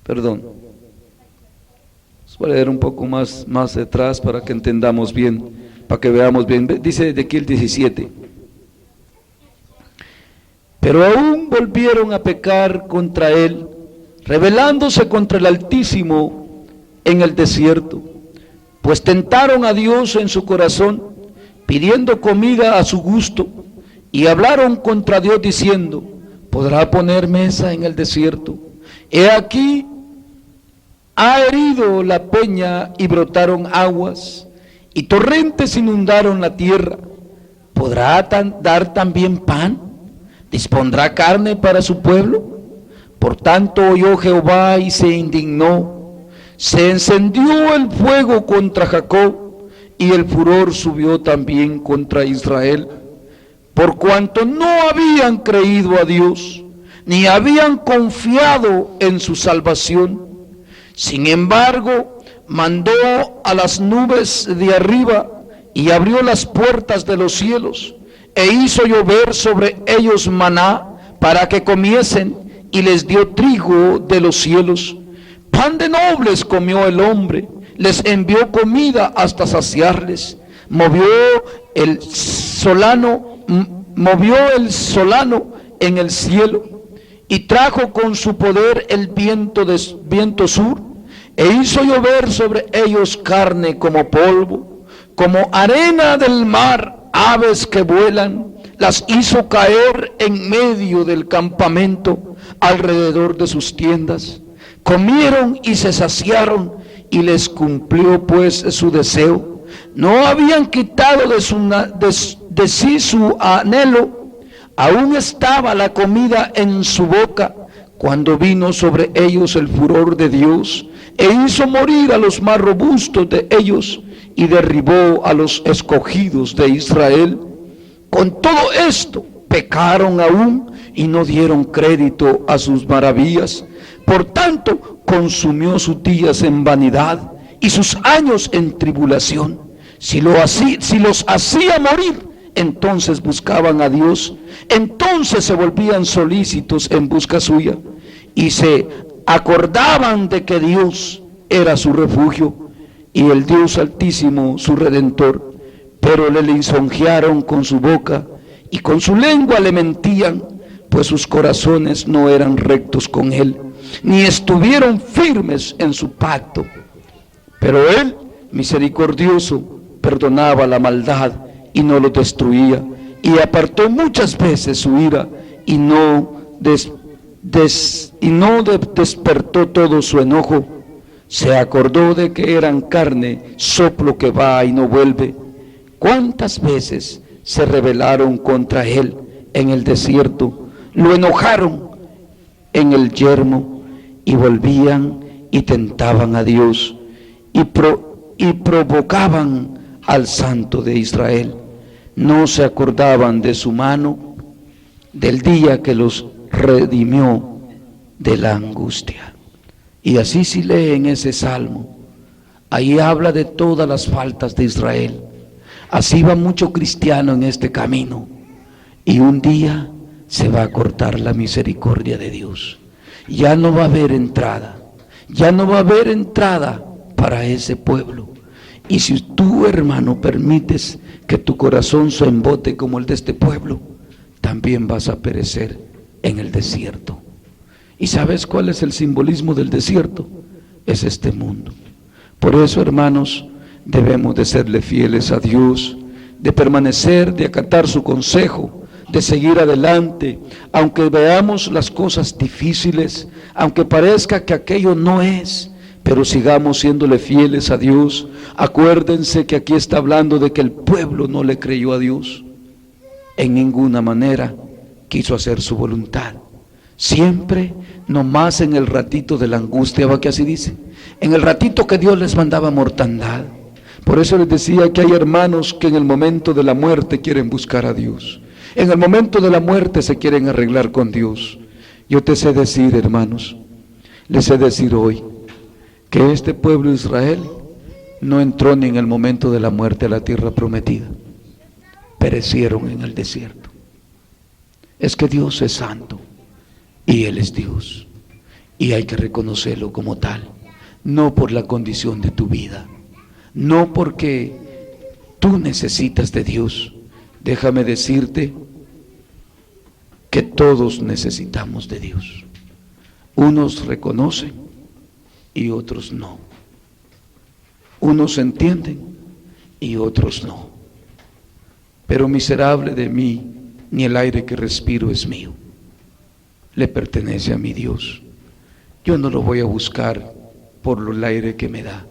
perdón, voy a leer un poco más detrás para que entendamos bien, para que veamos bien. Dice de aquí el 17. Pero aún volvieron a pecar contra él, rebelándose contra el Altísimo en el desierto, pues tentaron a Dios en su corazón, pidiendo comida a su gusto, y hablaron contra Dios diciendo, ¿podrá poner mesa en el desierto? He aquí, ha herido la peña y brotaron aguas, y torrentes inundaron la tierra. ¿Podrá dar también pan? ¿Dispondrá carne para su pueblo? Por tanto oyó Jehová y se indignó. Se encendió el fuego contra Jacob, y el furor subió también contra Israel, por cuanto no habían creído a Dios, ni habían confiado en su salvación. Sin embargo, mandó a las nubes de arriba y abrió las puertas de los cielos, e hizo llover sobre ellos maná para que comiesen, y les dio trigo de los cielos. Pan de nobles comió el hombre, les envió comida hasta saciarles. Movió el solano en el cielo, y trajo con su poder el viento sur, e hizo llover sobre ellos carne como polvo, como arena del mar, aves que vuelan, las hizo caer en medio del campamento, alrededor de sus tiendas. Comieron y se saciaron, y les cumplió pues su deseo. No habían quitado de sí su anhelo, aún estaba la comida en su boca, cuando vino sobre ellos el furor de Dios, e hizo morir a los más robustos de ellos, y derribó a los escogidos de Israel. Con todo esto pecaron aún y no dieron crédito a sus maravillas. Por tanto, consumió sus días en vanidad y sus años en tribulación. Si los hacía morir, entonces buscaban a Dios, entonces se volvían solícitos en busca suya, y se acordaban de que Dios era su refugio, y el Dios Altísimo su Redentor. Pero le lisonjearon con su boca, y con su lengua le mentían, pues sus corazones no eran rectos con él, ni estuvieron firmes en su pacto. Pero él, misericordioso, perdonaba la maldad y no lo destruía, y apartó muchas veces su ira, y no despertó todo su enojo. Se acordó de que eran carne, soplo que va y no vuelve. ¿Cuántas veces se rebelaron contra él en el desierto? Lo enojaron en el yermo, y volvían y tentaban a Dios, y provocaban al Santo de Israel. No se acordaban de su mano, del día que los redimió de la angustia. Y así si leen ese salmo, ahí habla de todas las faltas de Israel. Así va mucho cristiano en este camino, y un día se va a cortar la misericordia de Dios. Ya no va a haber entrada, ya no va a haber entrada para ese pueblo. Y si tú, hermano, permites que tu corazón se embote como el de este pueblo, también vas a perecer en el desierto. ¿Y sabes cuál es el simbolismo del desierto? Es este mundo. Por eso, hermanos, debemos de serle fieles a Dios, de permanecer, de acatar su consejo, de seguir adelante, aunque veamos las cosas difíciles, aunque parezca que aquello no es, pero sigamos siéndole fieles a Dios. Acuérdense que aquí está hablando de que el pueblo no le creyó a Dios, en ninguna manera quiso hacer su voluntad, siempre nomás en el ratito de la angustia, ¿va que así dice? En el ratito que Dios les mandaba mortandad. Por eso les decía que hay hermanos que en el momento de la muerte quieren buscar a Dios, en el momento de la muerte se quieren arreglar con Dios. Yo te sé decir, hermanos, les sé decir hoy, que este pueblo de Israel no entró ni en el momento de la muerte a la tierra prometida, perecieron en el desierto. Es que Dios es santo y Él es Dios, y hay que reconocerlo como tal, no por la condición de tu vida, no porque tú necesitas de Dios. Déjame decirte que todos necesitamos de Dios. Unos reconocen y otros no. Unos entienden y otros no. Pero miserable de mí, ni el aire que respiro es mío, le pertenece a mi Dios. Yo no lo voy a buscar por el aire que me da,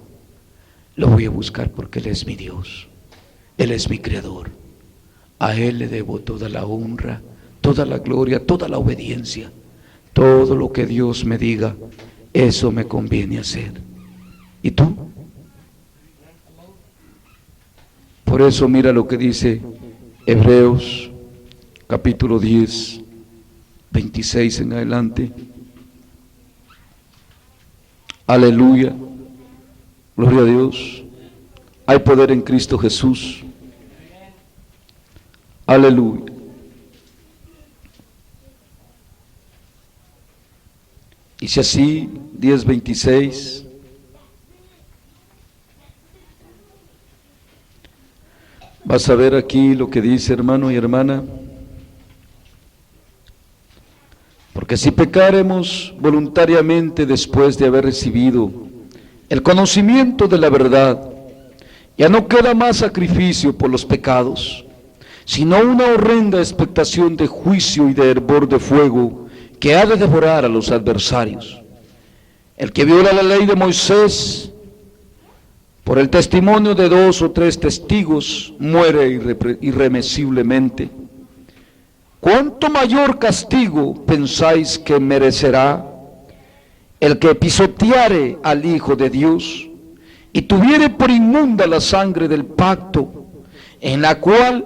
lo voy a buscar porque Él es mi Dios, Él es mi Creador. A Él le debo toda la honra, toda la gloria, toda la obediencia. Todo lo que Dios me diga, eso me conviene hacer. ¿Y tú? Por eso mira lo que dice Hebreos capítulo 10, 26 en adelante. Aleluya, gloria a Dios. Hay poder en Cristo Jesús. Aleluya. Dice así, 10:26. Vas a ver aquí lo que dice, hermano y hermana, porque Porque si pecaremos voluntariamente después de haber recibido el conocimiento de la verdad, ya no queda más sacrificio por los pecados, sino una horrenda expectación de juicio y de hervor de fuego que ha de devorar a los adversarios. El que viola la ley de Moisés por el testimonio de 2 o 3 testigos muere irremisiblemente. ¿Cuánto mayor castigo pensáis que merecerá el que pisoteare al Hijo de Dios y tuviere por inmunda la sangre del pacto, en la cual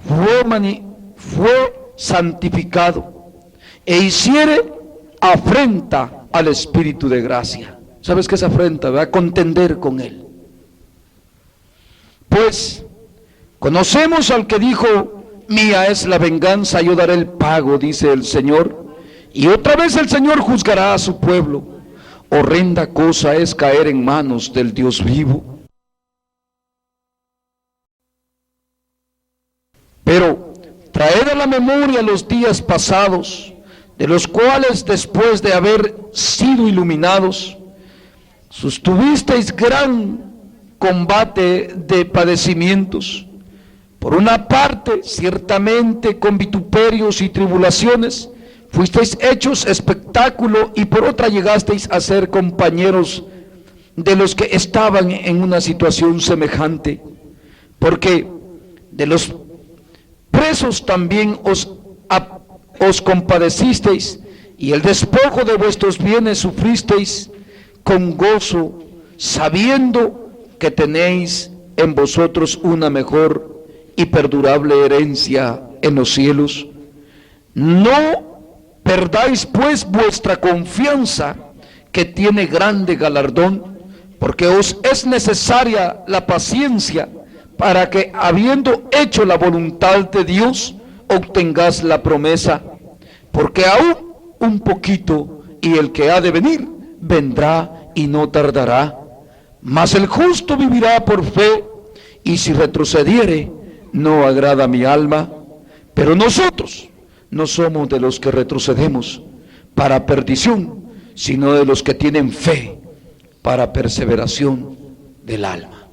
fue santificado, e hiciere afrenta al Espíritu de gracia? ¿Sabes qué es afrenta? Va a contender con él. Pues conocemos al que dijo: mía es la venganza, yo daré el pago, dice el Señor. Y otra vez el Señor juzgará a su pueblo. Horrenda cosa es caer en manos del Dios vivo. Pero traed a la memoria los días pasados, de los cuales después de haber sido iluminados, sostuvisteis gran combate de padecimientos. Por una parte, ciertamente con vituperios y tribulaciones, fuisteis hechos espectáculo, y por otra llegasteis a ser compañeros de los que estaban en una situación semejante, porque de los presos también os compadecisteis, y el despojo de vuestros bienes sufristeis con gozo, sabiendo que tenéis en vosotros una mejor y perdurable herencia en los cielos. No perdáis pues vuestra confianza, que tiene grande galardón, porque os es necesaria la paciencia, para que, habiendo hecho la voluntad de Dios, obtengáis la promesa. Porque aún un poquito, y el que ha de venir vendrá y no tardará. Mas el justo vivirá por fe, y si retrocediere, no agrada a mi alma. Pero nosotros no somos de los que retrocedemos para perdición, sino de los que tienen fe para perseveración del alma.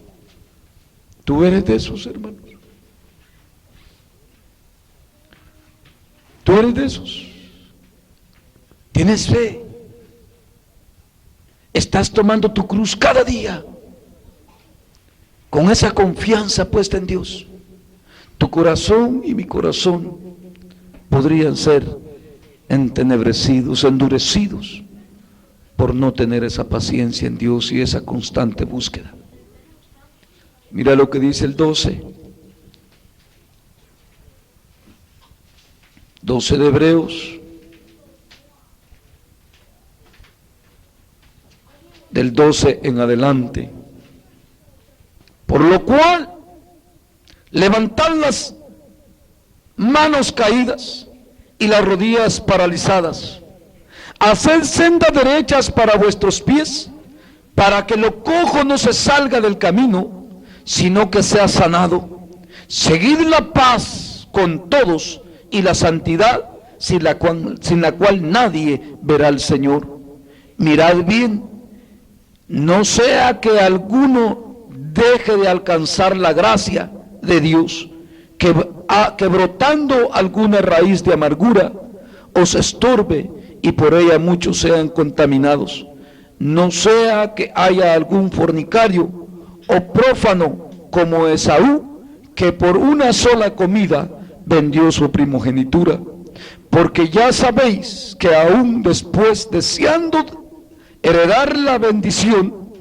¿Tú eres de esos, hermanos? ¿Tú eres de esos? ¿Tienes fe? ¿Estás tomando tu cruz cada día con esa confianza puesta en Dios? Tu corazón y mi corazón podrían ser entenebrecidos, endurecidos, por no tener esa paciencia en Dios y esa constante búsqueda. Mira lo que dice el 12 de Hebreos, del 12 en adelante. Por lo cual, levantad las manos caídas y las rodillas paralizadas, haced sendas derechas para vuestros pies, para que lo cojo no se salga del camino, sino que sea sanado. Seguid la paz con todos y la santidad, sin la cual nadie verá al Señor. Mirad bien, no sea que alguno deje de alcanzar la gracia de Dios, que brotando alguna raíz de amargura os estorbe, y por ella muchos sean contaminados. No sea que haya algún fornicario o prófano como Esaú, que por una sola comida vendió su primogenitura. Porque ya sabéis que aún después, deseando heredar la bendición,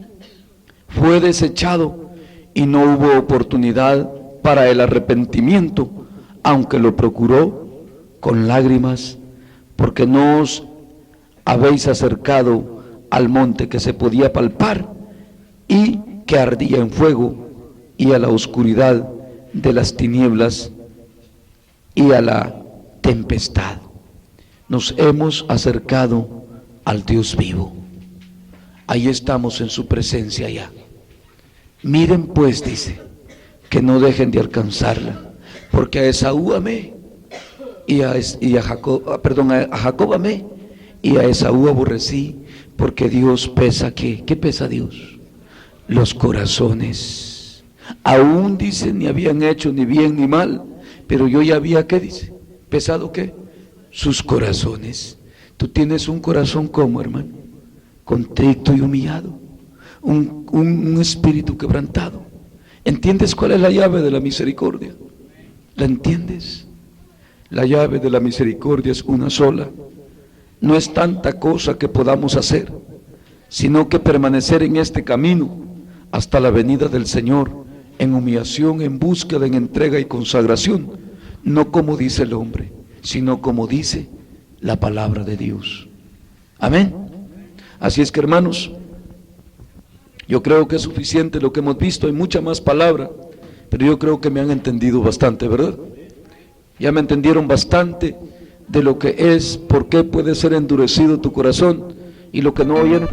fue desechado, y no hubo oportunidad para el arrepentimiento, aunque lo procuró con lágrimas, porque no os habéis acercado al monte que se podía palpar y que ardía en fuego, y a la oscuridad de las tinieblas y a la tempestad. Nos hemos acercado al Dios vivo. Ahí estamos en su presencia ya. Miren pues, dice, que no dejen de alcanzarla, porque a Esaú amé, y a Jacob amé, y a Esaú aborrecí, porque Dios pesa, ¿qué? ¿Qué pesa Dios? Los corazones. Aún dice, ni habían hecho ni bien ni mal, pero yo ya había, ¿qué dice? ¿Pesado qué? Sus corazones. Tú tienes un corazón como, hermano, contrito y humillado, un espíritu quebrantado. ¿Entiendes cuál es la llave de la misericordia? ¿La entiendes? La llave de la misericordia es una sola. No es tanta cosa que podamos hacer, sino que permanecer en este camino hasta la venida del Señor, en humillación, en búsqueda, en entrega y consagración, no como dice el hombre, sino como dice la palabra de Dios. Amén. Así es que, hermanos, yo creo que es suficiente lo que hemos visto. Hay mucha más palabra, pero yo creo que me han entendido bastante, ¿verdad? Ya me entendieron bastante de lo que es, por qué puede ser endurecido tu corazón y lo que no oyeron.